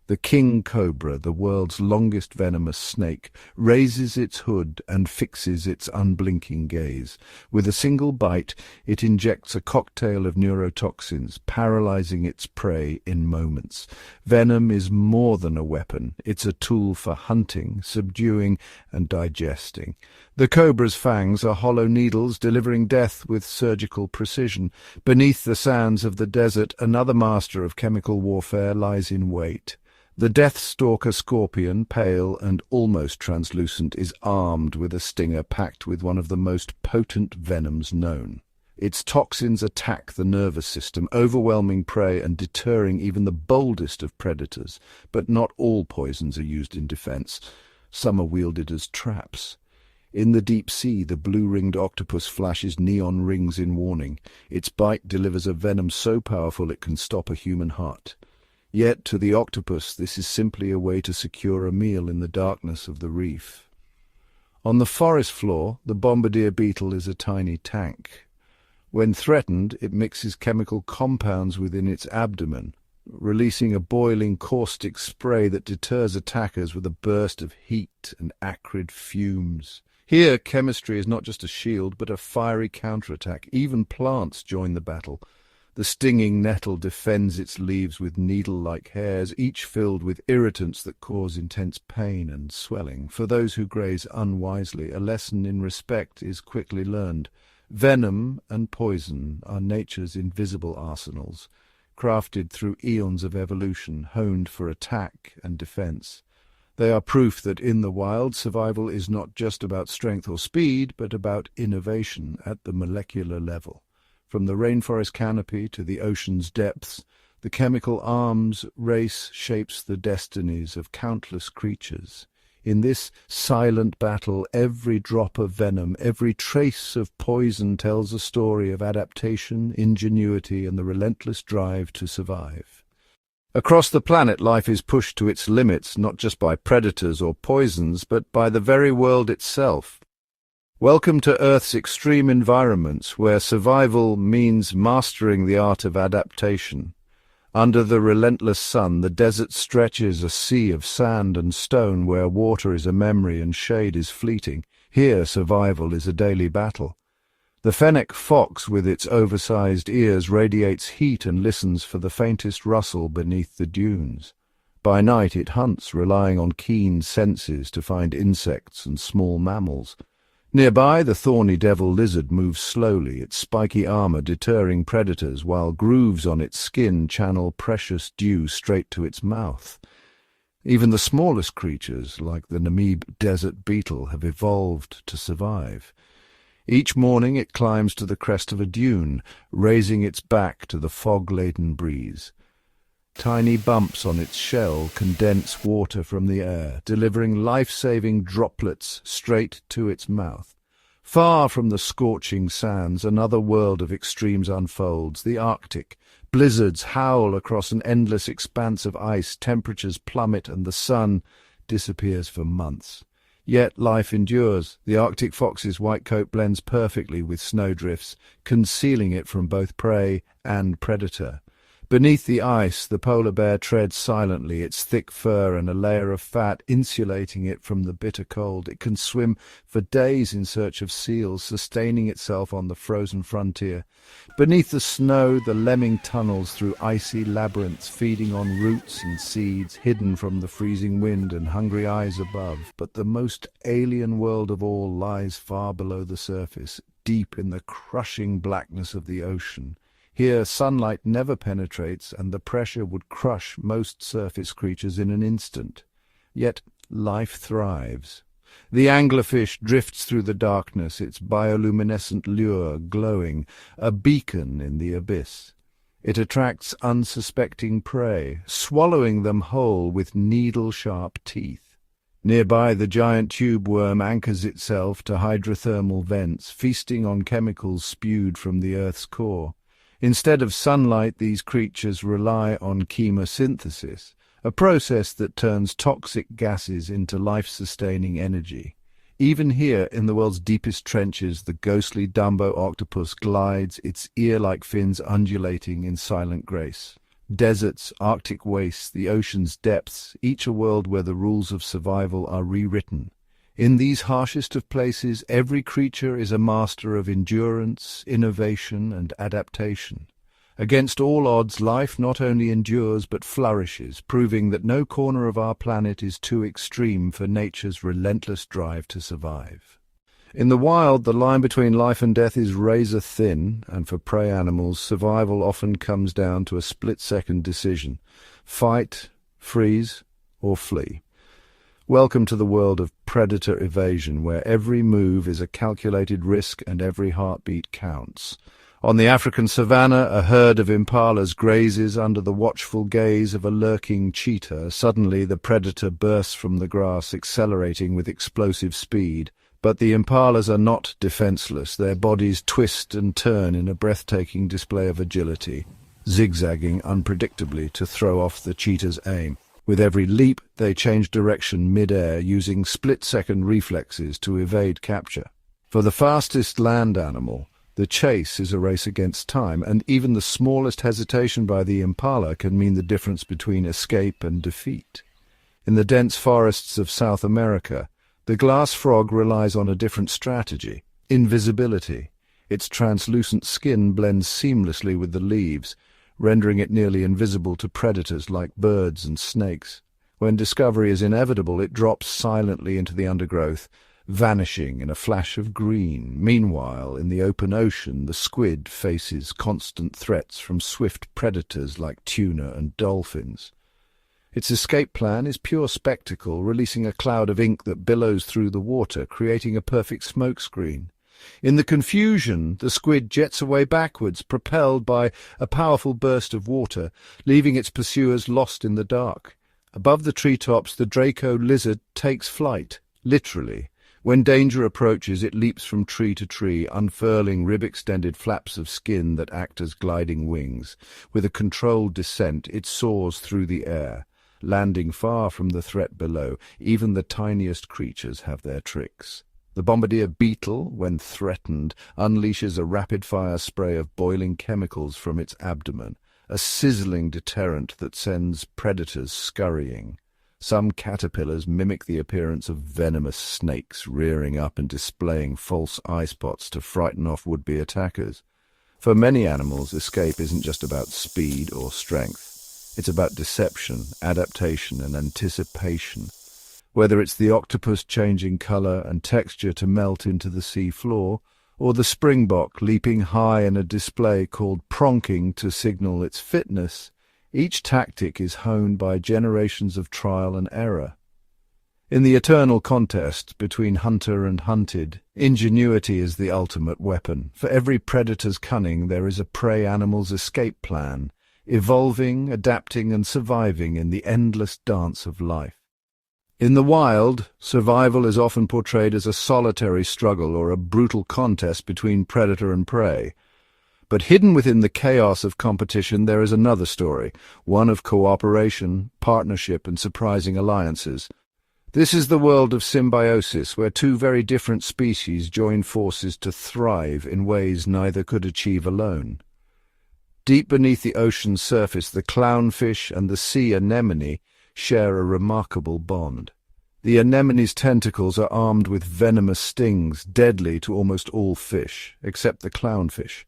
The king cobra, the world's longest venomous snake, raises its hood and fixes its unblinking gaze. With a single bite, it injects a cocktail of neurotoxins, paralyzing its prey in moments. Venom is more than a weapon. It's a tool for hunting, subduing, and digesting. The cobra's fangs are hollow needles delivering death with surgical precision. Beneath the sands of the desert, another master of chemical warfare lies in wait. The death-stalker scorpion, pale and almost translucent, is armed with a stinger packed with one of the most potent venoms known. Its toxins attack the nervous system, overwhelming prey and deterring even the boldest of predators. But not all poisons are used in defense. Some are wielded as traps. In the deep sea, the blue-ringed octopus flashes neon rings in warning. Its bite delivers a venom so powerful it can stop a human heart. Yet, to the octopus, this is simply a way to secure a meal in the darkness of the reef. On the forest floor, the bombardier beetle is a tiny tank. When threatened, it mixes chemical compounds within its abdomen, releasing a boiling caustic spray that deters attackers with a burst of heat and acrid fumes. Here, chemistry is not just a shield, but a fiery counterattack. Even plants join the battle. The stinging nettle defends its leaves with needle-like hairs, each filled with irritants that cause intense pain and swelling. For those who graze unwisely, a lesson in respect is quickly learned. Venom and poison are nature's invisible arsenals, crafted through eons of evolution, honed for attack and defense. They are proof that in the wild, survival is not just about strength or speed, but about innovation at the molecular level. From the rainforest canopy to the ocean's depths, the chemical arms race shapes the destinies of countless creatures. In this silent battle, every drop of venom, every trace of poison tells a story of adaptation, ingenuity, and the relentless drive to survive. Across the planet, life is pushed to its limits, not just by predators or poisons, but by the very world itself. Welcome to Earth's extreme environments, where survival means mastering the art of adaptation. Under the relentless sun, the desert stretches a sea of sand and stone where water is a memory and shade is fleeting. Here, survival is a daily battle. The fennec fox, with its oversized ears, radiates heat and listens for the faintest rustle beneath the dunes. By night it hunts, relying on keen senses to find insects and small mammals. Nearby, the thorny devil lizard moves slowly, its spiky armor deterring predators, while grooves on its skin channel precious dew straight to its mouth. Even the smallest creatures, like the Namib desert beetle, have evolved to survive. Each morning it climbs to the crest of a dune, raising its back to the fog-laden breeze. Tiny bumps on its shell condense water from the air, delivering life-saving droplets straight to its mouth. Far from the scorching sands, another world of extremes unfolds, the Arctic. Blizzards howl across an endless expanse of ice, temperatures plummet, and the sun disappears for months. Yet life endures. The Arctic fox's white coat blends perfectly with snowdrifts, concealing it from both prey and predator. Beneath the ice, the polar bear treads silently, its thick fur and a layer of fat insulating it from the bitter cold. It can swim for days in search of seals, sustaining itself on the frozen frontier. Beneath the snow, the lemming tunnels through icy labyrinths, feeding on roots and seeds, hidden from the freezing wind and hungry eyes above. But the most alien world of all lies far below the surface, deep in the crushing blackness of the ocean. Here, sunlight never penetrates, and the pressure would crush most surface creatures in an instant. Yet life thrives. The anglerfish drifts through the darkness, its bioluminescent lure glowing, a beacon in the abyss. It attracts unsuspecting prey, swallowing them whole with needle-sharp teeth. Nearby, the giant tube worm anchors itself to hydrothermal vents, feasting on chemicals spewed from the Earth's core. Instead of sunlight, these creatures rely on chemosynthesis, a process that turns toxic gases into life-sustaining energy. Even here, in the world's deepest trenches, the ghostly Dumbo octopus glides, its ear-like fins undulating in silent grace. Deserts, Arctic wastes, the ocean's depths, each a world where the rules of survival are rewritten. In these harshest of places, every creature is a master of endurance, innovation, and adaptation. Against all odds, life not only endures but flourishes, proving that no corner of our planet is too extreme for nature's relentless drive to survive. In the wild, the line between life and death is razor thin, and for prey animals, survival often comes down to a split-second decision: fight, freeze, or flee. Welcome to the world of predator evasion, where every move is a calculated risk and every heartbeat counts. On the African savanna, a herd of impalas grazes under the watchful gaze of a lurking cheetah. Suddenly, the predator bursts from the grass, accelerating with explosive speed. But the impalas are not defenseless. Their bodies twist and turn in a breathtaking display of agility, zigzagging unpredictably to throw off the cheetah's aim. With every leap, they change direction mid-air, using split-second reflexes to evade capture. For the fastest land animal, the chase is a race against time, and even the smallest hesitation by the impala can mean the difference between escape and defeat. In the dense forests of South America, the glass frog relies on a different strategy: invisibility. Its translucent skin blends seamlessly with the leaves, rendering it nearly invisible to predators like birds and snakes. When discovery is inevitable, it drops silently into the undergrowth, vanishing in a flash of green. Meanwhile, in the open ocean, the squid faces constant threats from swift predators like tuna and dolphins. Its escape plan is pure spectacle, releasing a cloud of ink that billows through the water, creating a perfect smokescreen. In the confusion, the squid jets away backwards, propelled by a powerful burst of water, leaving its pursuers lost in the dark. Above the treetops, the Draco lizard takes flight, literally. When danger approaches, it leaps from tree to tree, unfurling rib-extended flaps of skin that act as gliding wings. With a controlled descent, it soars through the air, landing far from the threat below. Even the tiniest creatures have their tricks. The bombardier beetle, when threatened, unleashes a rapid-fire spray of boiling chemicals from its abdomen, a sizzling deterrent that sends predators scurrying. Some caterpillars mimic the appearance of venomous snakes, rearing up and displaying false eye spots to frighten off would-be attackers. For many animals, escape isn't just about speed or strength. It's about deception, adaptation, and anticipation. Whether it's the octopus changing color and texture to melt into the sea floor, or the springbok leaping high in a display called pronking to signal its fitness, each tactic is honed by generations of trial and error. In the eternal contest between hunter and hunted, ingenuity is the ultimate weapon. For every predator's cunning, there is a prey animal's escape plan, evolving, adapting, and surviving in the endless dance of life. In the wild, survival is often portrayed as a solitary struggle or a brutal contest between predator and prey. But hidden within the chaos of competition there is another story, one of cooperation, partnership, and surprising alliances. This is the world of symbiosis, where two very different species join forces to thrive in ways neither could achieve alone. Deep beneath the ocean's surface, the clownfish and the sea anemone share a remarkable bond. The anemone's tentacles are armed with venomous stings, deadly to almost all fish, except the clownfish.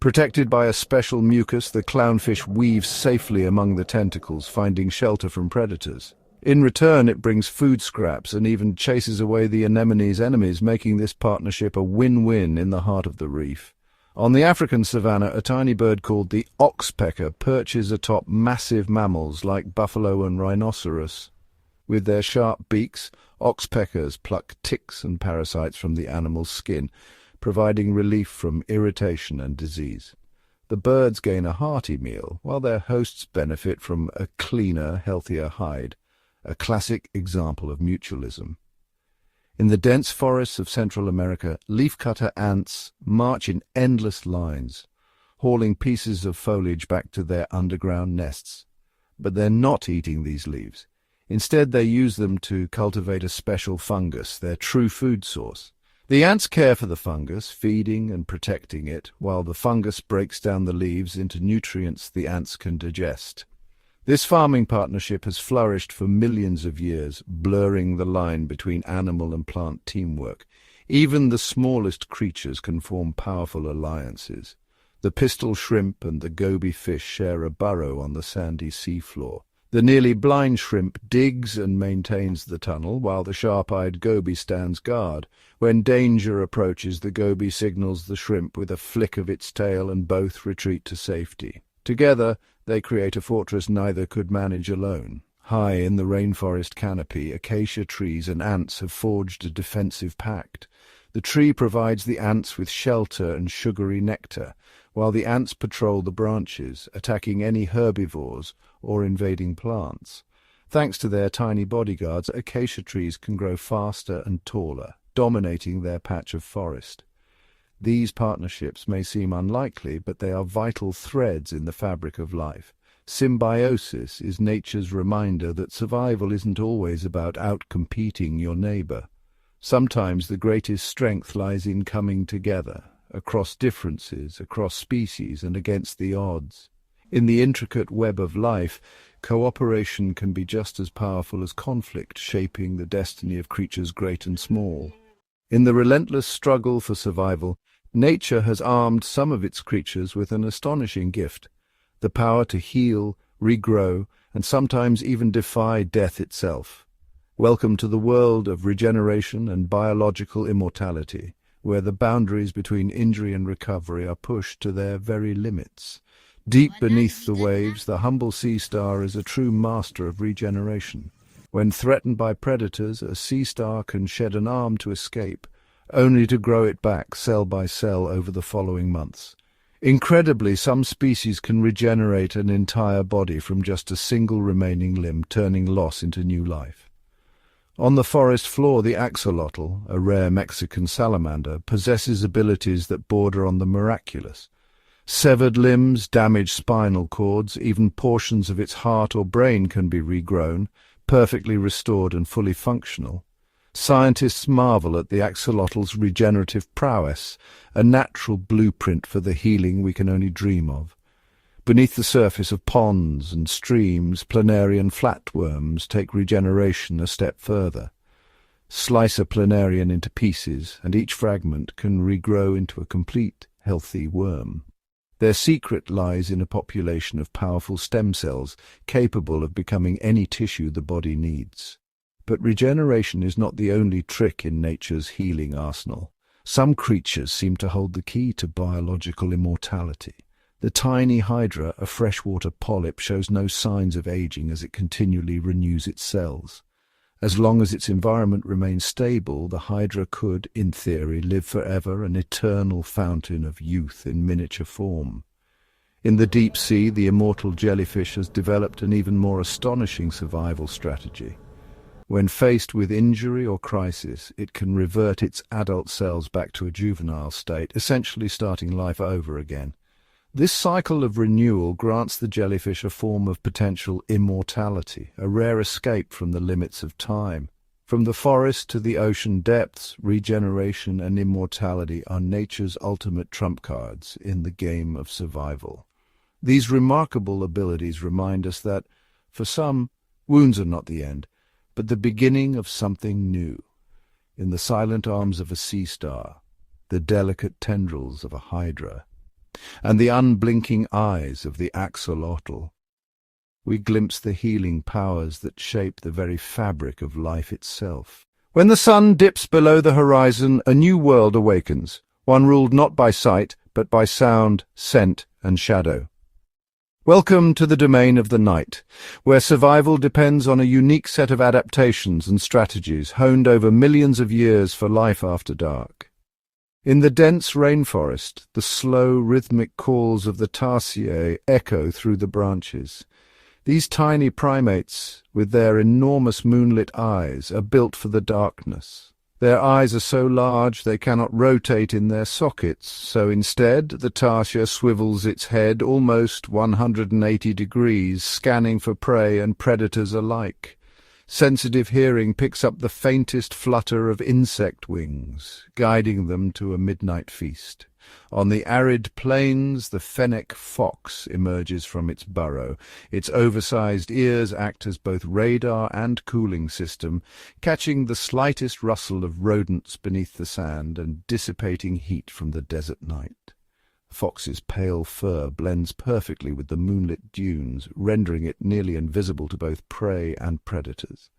Protected by a special mucus, the clownfish weaves safely among the tentacles, finding shelter from predators. In return, it brings food scraps and even chases away the anemone's enemies, making this partnership a win-win in the heart of the reef. On the African savanna, a tiny bird called the oxpecker perches atop massive mammals like buffalo and rhinoceros. With their sharp beaks, oxpeckers pluck ticks and parasites from the animal's skin, providing relief from irritation and disease. The birds gain a hearty meal, while their hosts benefit from a cleaner, healthier hide, a classic example of mutualism. In the dense forests of Central America, leafcutter ants march in endless lines, hauling pieces of foliage back to their underground nests. But they're not eating these leaves. Instead, they use them to cultivate a special fungus, their true food source. The ants care for the fungus, feeding and protecting it, while the fungus breaks down the leaves into nutrients the ants can digest. This farming partnership has flourished for millions of years, blurring the line between animal and plant teamwork. Even the smallest creatures can form powerful alliances. The pistol shrimp and the goby fish share a burrow on the sandy seafloor. The nearly blind shrimp digs and maintains the tunnel, while the sharp-eyed goby stands guard. When danger approaches, the goby signals the shrimp with a flick of its tail, and both retreat to safety. Together, they create a fortress neither could manage alone. High in the rainforest canopy, acacia trees and ants have forged a defensive pact. The tree provides the ants with shelter and sugary nectar, while the ants patrol the branches, attacking any herbivores or invading plants. Thanks to their tiny bodyguards, acacia trees can grow faster and taller, dominating their patch of forest. These partnerships may seem unlikely, but they are vital threads in the fabric of life. Symbiosis is nature's reminder that survival isn't always about outcompeting your neighbor. Sometimes the greatest strength lies in coming together, across differences, across species, and against the odds. In the intricate web of life, cooperation can be just as powerful as conflict, shaping the destiny of creatures great and small. In the relentless struggle for survival, nature has armed some of its creatures with an astonishing gift: the power to heal, regrow, and sometimes even defy death itself. Welcome to the world of regeneration and biological immortality, where the boundaries between injury and recovery are pushed to their very limits. Deep beneath the waves, the humble sea star is a true master of regeneration. When threatened by predators, a sea star can shed an arm to escape, only to grow it back cell by cell over the following months. Incredibly, some species can regenerate an entire body from just a single remaining limb, turning loss into new life. On the forest floor, the axolotl, a rare Mexican salamander, possesses abilities that border on the miraculous. Severed limbs, damaged spinal cords, even portions of its heart or brain can be regrown, perfectly restored and fully functional. Scientists marvel at the axolotl's regenerative prowess, a natural blueprint for the healing we can only dream of. Beneath the surface of ponds and streams, planarian flatworms take regeneration a step further. Slice a planarian into pieces, and each fragment can regrow into a complete, healthy worm. Their secret lies in a population of powerful stem cells capable of becoming any tissue the body needs. But regeneration is not the only trick in nature's healing arsenal. Some creatures seem to hold the key to biological immortality. The tiny hydra, a freshwater polyp, shows no signs of aging as it continually renews its cells. As long as its environment remains stable, the hydra could, in theory, live forever, an eternal fountain of youth in miniature form. In the deep sea, the immortal jellyfish has developed an even more astonishing survival strategy. When faced with injury or crisis, it can revert its adult cells back to a juvenile state, essentially starting life over again. This cycle of renewal grants the jellyfish a form of potential immortality, a rare escape from the limits of time. From the forest to the ocean depths, regeneration and immortality are nature's ultimate trump cards in the game of survival. These remarkable abilities remind us that, for some, wounds are not the end, but the beginning of something new. In the silent arms of a sea star, the delicate tendrils of a hydra, and the unblinking eyes of the axolotl, we glimpse the healing powers that shape the very fabric of life itself. When the sun dips below the horizon, a new world awakens, one ruled not by sight, but by sound, scent, and shadow. Welcome to the domain of the night, where survival depends on a unique set of adaptations and strategies honed over millions of years for life after dark. In the dense rainforest, the slow, rhythmic calls of the tarsier echo through the branches. These tiny primates, with their enormous moonlit eyes, are built for the darkness. Their eyes are so large they cannot rotate in their sockets, so instead the tarsier swivels its head almost 180 degrees, scanning for prey and predators alike. Sensitive hearing picks up the faintest flutter of insect wings, guiding them to a midnight feast. On the arid plains, the fennec fox emerges from its burrow. Its oversized ears act as both radar and cooling system, catching the slightest rustle of rodents beneath the sand and dissipating heat from the desert night. The fox's pale fur blends perfectly with the moonlit dunes, rendering it nearly invisible to both prey and predators.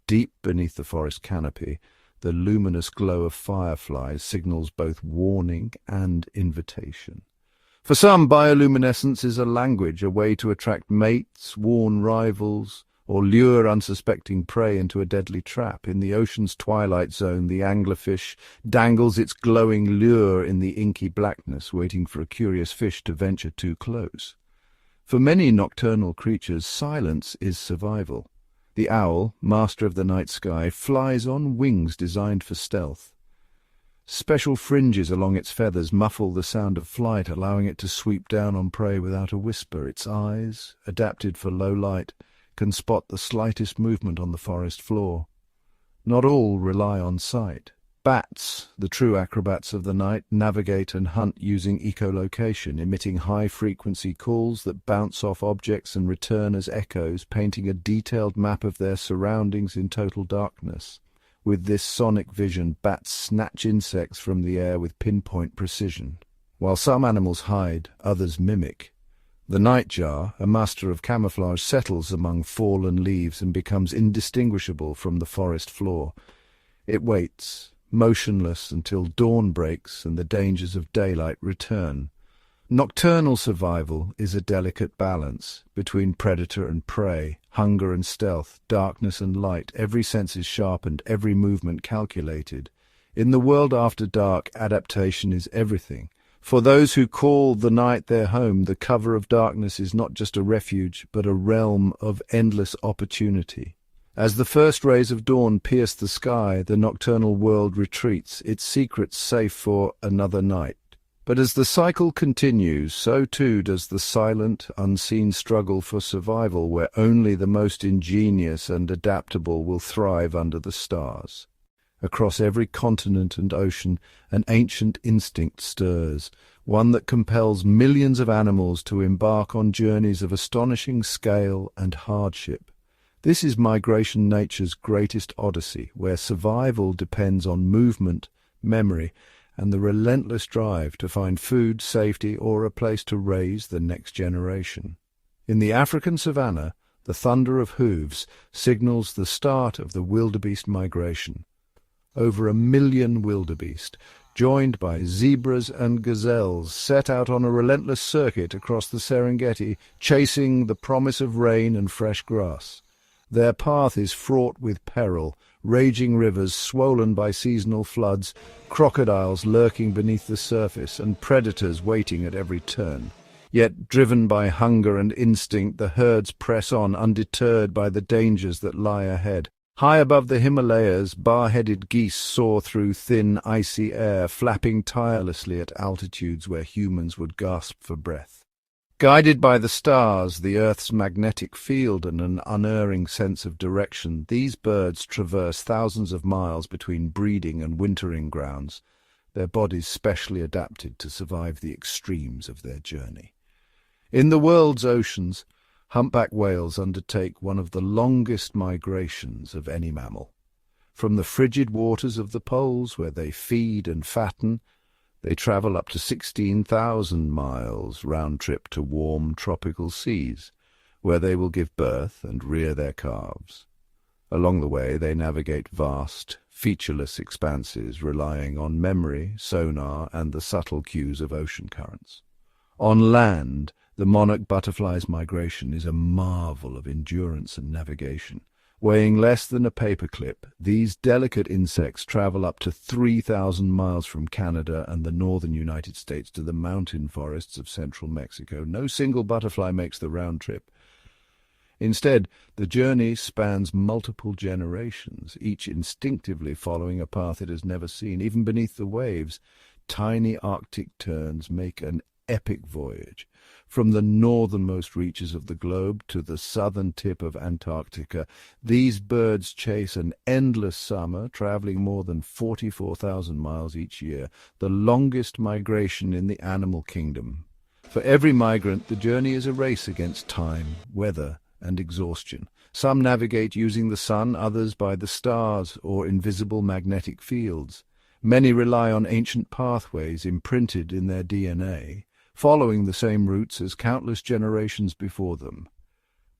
Deep beneath the forest canopy, the luminous glow of fireflies signals both warning and invitation. For some, bioluminescence is a language, a way to attract mates, warn rivals, or lure unsuspecting prey into a deadly trap. In the ocean's twilight zone, the anglerfish dangles its glowing lure in the inky blackness, waiting for a curious fish to venture too close. For many nocturnal creatures, silence is survival. The owl, master of the night sky, flies on wings designed for stealth. Special fringes along its feathers muffle the sound of flight, allowing it to sweep down on prey without a whisper. Its eyes, adapted for low light, can spot the slightest movement on the forest floor. Not all rely on sight. Bats, the true acrobats of the night, navigate and hunt using echolocation, emitting high-frequency calls that bounce off objects and return as echoes, painting a detailed map of their surroundings in total darkness. With this sonic vision, bats snatch insects from the air with pinpoint precision. While some animals hide, others mimic. The nightjar, a master of camouflage, settles among fallen leaves and becomes indistinguishable from the forest floor. It waits, motionless until dawn breaks and the dangers of daylight return. Nocturnal survival is a delicate balance between predator and prey, hunger and stealth, darkness and light. Every sense is sharpened, every movement calculated. In the world after dark, adaptation is everything. For those who call the night their home, the cover of darkness is not just a refuge, but a realm of endless opportunity. As the first rays of dawn pierce the sky, the nocturnal world retreats, its secrets safe for another night. But as the cycle continues, so too does the silent, unseen struggle for survival, where only the most ingenious and adaptable will thrive under the stars. Across every continent and ocean, an ancient instinct stirs, one that compels millions of animals to embark on journeys of astonishing scale and hardship. This is migration nature's greatest odyssey, where survival depends on movement, memory, and the relentless drive to find food, safety, or a place to raise the next generation. In the African savanna, the thunder of hooves signals the start of the wildebeest migration. Over 1 million wildebeest, joined by zebras and gazelles, set out on a relentless circuit across the Serengeti, chasing the promise of rain and fresh grass. Their path is fraught with peril, raging rivers swollen by seasonal floods, crocodiles lurking beneath the surface, and predators waiting at every turn. Yet, driven by hunger and instinct, the herds press on, undeterred by the dangers that lie ahead. High above the Himalayas, bar-headed geese soar through thin, icy air, flapping tirelessly at altitudes where humans would gasp for breath. Guided by the stars, the Earth's magnetic field, and an unerring sense of direction, these birds traverse thousands of miles between breeding and wintering grounds, their bodies specially adapted to survive the extremes of their journey. In the world's oceans, humpback whales undertake one of the longest migrations of any mammal. From the frigid waters of the poles, where they feed and fatten, they travel up to 16,000 miles round-trip to warm tropical seas, where they will give birth and rear their calves. Along the way, they navigate vast, featureless expanses, relying on memory, sonar, and the subtle cues of ocean currents. On land, the monarch butterfly's migration is a marvel of endurance and navigation. Weighing less than a paperclip, these delicate insects travel up to 3,000 miles from Canada and the northern United States to the mountain forests of central Mexico. No single butterfly makes the round trip. Instead, the journey spans multiple generations, each instinctively following a path it has never seen. Even beneath the waves, tiny Arctic terns make an epic voyage. From the northernmost reaches of the globe to the southern tip of Antarctica, these birds chase an endless summer, traveling more than 44,000 miles each year, the longest migration in the animal kingdom. For every migrant, the journey is a race against time, weather, and exhaustion. Some navigate using the sun, others by the stars or invisible magnetic fields. Many rely on ancient pathways imprinted in their DNA, following the same routes as countless generations before them.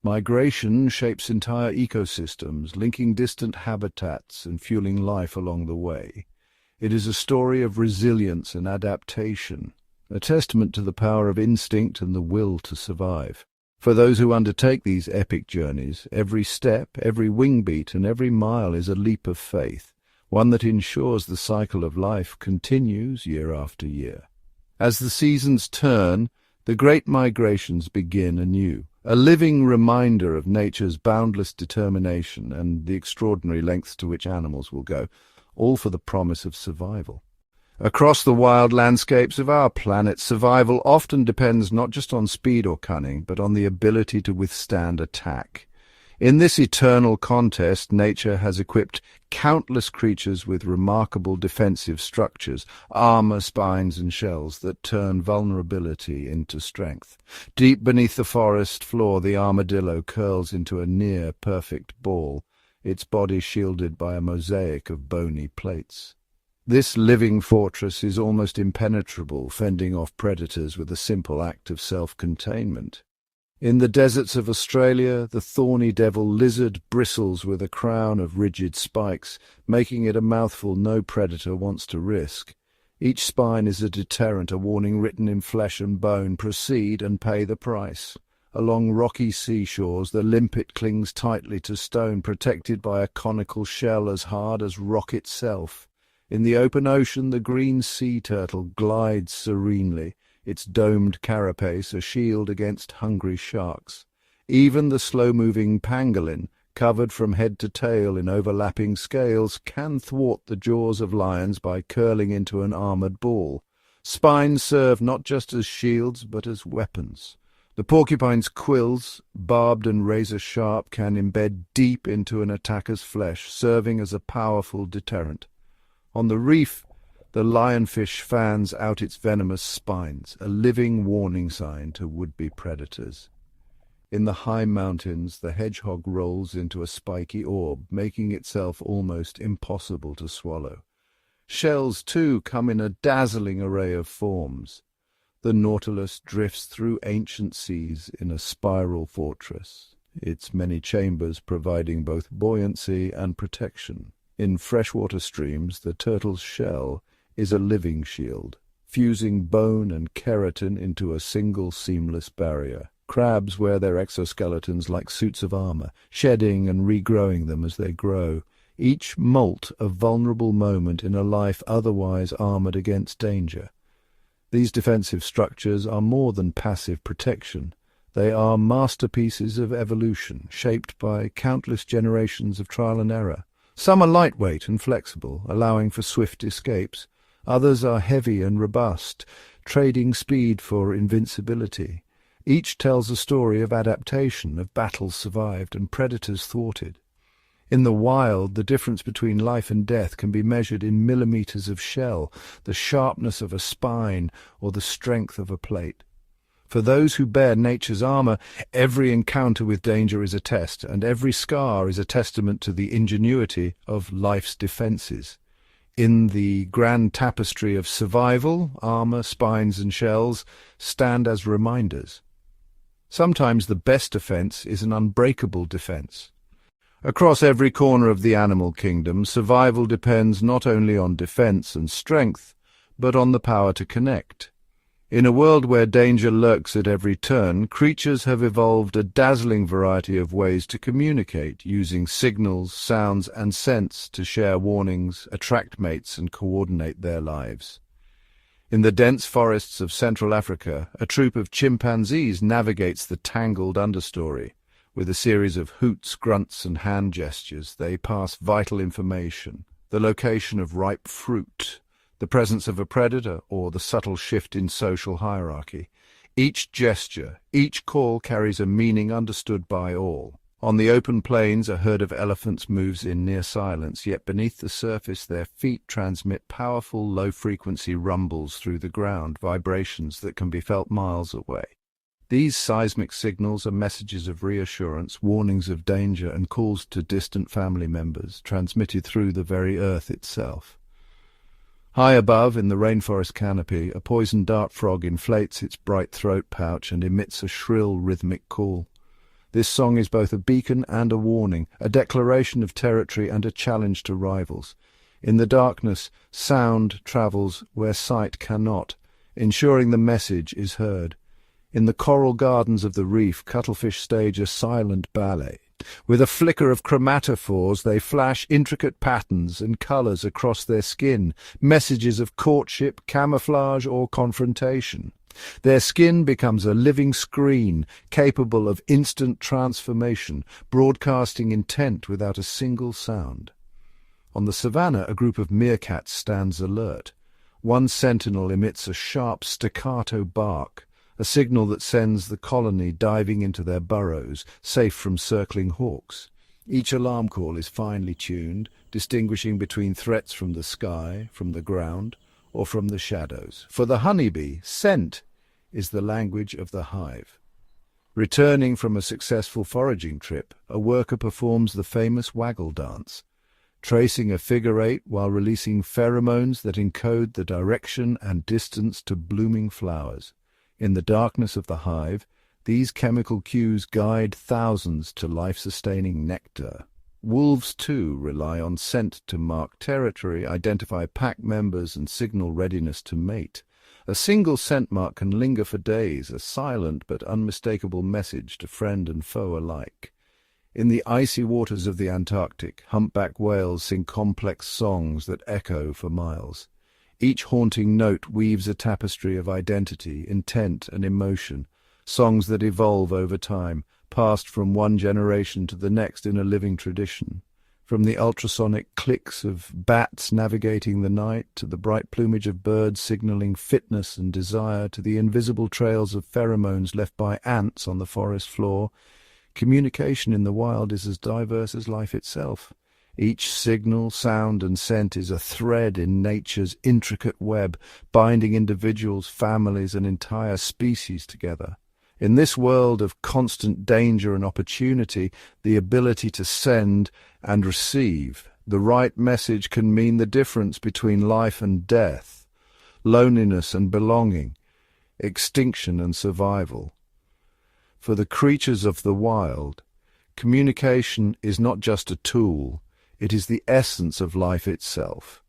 Migration shapes entire ecosystems, linking distant habitats and fueling life along the way. It is a story of resilience and adaptation, a testament to the power of instinct and the will to survive. For those who undertake these epic journeys, every step, every wing beat, and every mile is a leap of faith, one that ensures the cycle of life continues year after year. As the seasons turn, the great migrations begin anew, a living reminder of nature's boundless determination and the extraordinary lengths to which animals will go, all for the promise of survival. Across the wild landscapes of our planet, survival often depends not just on speed or cunning, but on the ability to withstand attack. In this eternal contest, nature has equipped countless creatures with remarkable defensive structures, armor, spines, and shells that turn vulnerability into strength. Deep beneath the forest floor, the armadillo curls into a near-perfect ball, its body shielded by a mosaic of bony plates. This living fortress is almost impenetrable, fending off predators with a simple act of self-containment. In the deserts of Australia, the thorny devil lizard bristles with a crown of rigid spikes, making it a mouthful no predator wants to risk. Each spine is a deterrent, a warning written in flesh and bone: proceed and pay the price. Along rocky seashores, the limpet clings tightly to stone, protected by a conical shell as hard as rock itself. In the open ocean, the green sea turtle glides serenely, its domed carapace a shield against hungry sharks. Even the slow-moving pangolin, covered from head to tail in overlapping scales, can thwart the jaws of lions by curling into an armored ball. Spines serve not just as shields, but as weapons. The porcupine's quills, barbed and razor-sharp, can embed deep into an attacker's flesh, serving as a powerful deterrent. On the reef, the lionfish fans out its venomous spines, a living warning sign to would-be predators. In the high mountains, the hedgehog rolls into a spiky orb, making itself almost impossible to swallow. Shells, too, come in a dazzling array of forms. The nautilus drifts through ancient seas in a spiral fortress, its many chambers providing both buoyancy and protection. In freshwater streams, the turtle's shell is a living shield, fusing bone and keratin into a single seamless barrier. Crabs wear their exoskeletons like suits of armor, shedding and regrowing them as they grow, each molt a vulnerable moment in a life otherwise armored against danger. These defensive structures are more than passive protection. They are masterpieces of evolution, shaped by countless generations of trial and error. Some are lightweight and flexible, allowing for swift escapes. Others are heavy and robust, trading speed for invincibility. Each tells a story of adaptation, of battles survived and predators thwarted. In the wild, the difference between life and death can be measured in millimeters of shell, the sharpness of a spine, or the strength of a plate. For those who bear nature's armor, every encounter with danger is a test, and every scar is a testament to the ingenuity of life's defenses. In the grand tapestry of survival, armor, spines, and shells stand as reminders. Sometimes the best defense is an unbreakable defense. Across every corner of the animal kingdom, survival depends not only on defense and strength, but on the power to connect. In a world where danger lurks at every turn, creatures have evolved a dazzling variety of ways to communicate, using signals, sounds, and scents to share warnings, attract mates, and coordinate their lives. In the dense forests of Central Africa, a troop of chimpanzees navigates the tangled understory. With a series of hoots, grunts, and hand gestures, they pass vital information: the location of ripe fruit, the presence of a predator, or the subtle shift in social hierarchy. Each gesture, each call carries a meaning understood by all. On the open plains, a herd of elephants moves in near silence, yet beneath the surface their feet transmit powerful low-frequency rumbles through the ground, vibrations that can be felt miles away. These seismic signals are messages of reassurance, warnings of danger, and calls to distant family members, transmitted through the very earth itself. High above, in the rainforest canopy, a poison dart frog inflates its bright throat pouch and emits a shrill, rhythmic call. This song is both a beacon and a warning, a declaration of territory and a challenge to rivals. In the darkness, sound travels where sight cannot, ensuring the message is heard. In the coral gardens of the reef, cuttlefish stage a silent ballet. With a flicker of chromatophores, they flash intricate patterns and colours across their skin, messages of courtship, camouflage, or confrontation. Their skin becomes a living screen, capable of instant transformation, broadcasting intent without a single sound. On the savanna, a group of meerkats stands alert. One sentinel emits a sharp staccato bark, a signal that sends the colony diving into their burrows, safe from circling hawks. Each alarm call is finely tuned, distinguishing between threats from the sky, from the ground, or from the shadows. For the honeybee, scent is the language of the hive. Returning from a successful foraging trip, a worker performs the famous waggle dance, tracing a figure eight while releasing pheromones that encode the direction and distance to blooming flowers. In the darkness of the hive, these chemical cues guide thousands to life-sustaining nectar. Wolves, too, rely on scent to mark territory, identify pack members, and signal readiness to mate. A single scent mark can linger for days, a silent but unmistakable message to friend and foe alike. In the icy waters of the Antarctic, humpback whales sing complex songs that echo for miles. Each haunting note weaves a tapestry of identity, intent, and emotion, songs that evolve over time, passed from one generation to the next in a living tradition. From the ultrasonic clicks of bats navigating the night, to the bright plumage of birds signaling fitness and desire, to the invisible trails of pheromones left by ants on the forest floor, communication in the wild is as diverse as life itself. Each signal, sound, and scent is a thread in nature's intricate web, binding individuals, families, and entire species together. In this world of constant danger and opportunity, the ability to send and receive the right message can mean the difference between life and death, loneliness and belonging, extinction and survival. For the creatures of the wild, communication is not just a tool, it is the essence of life itself.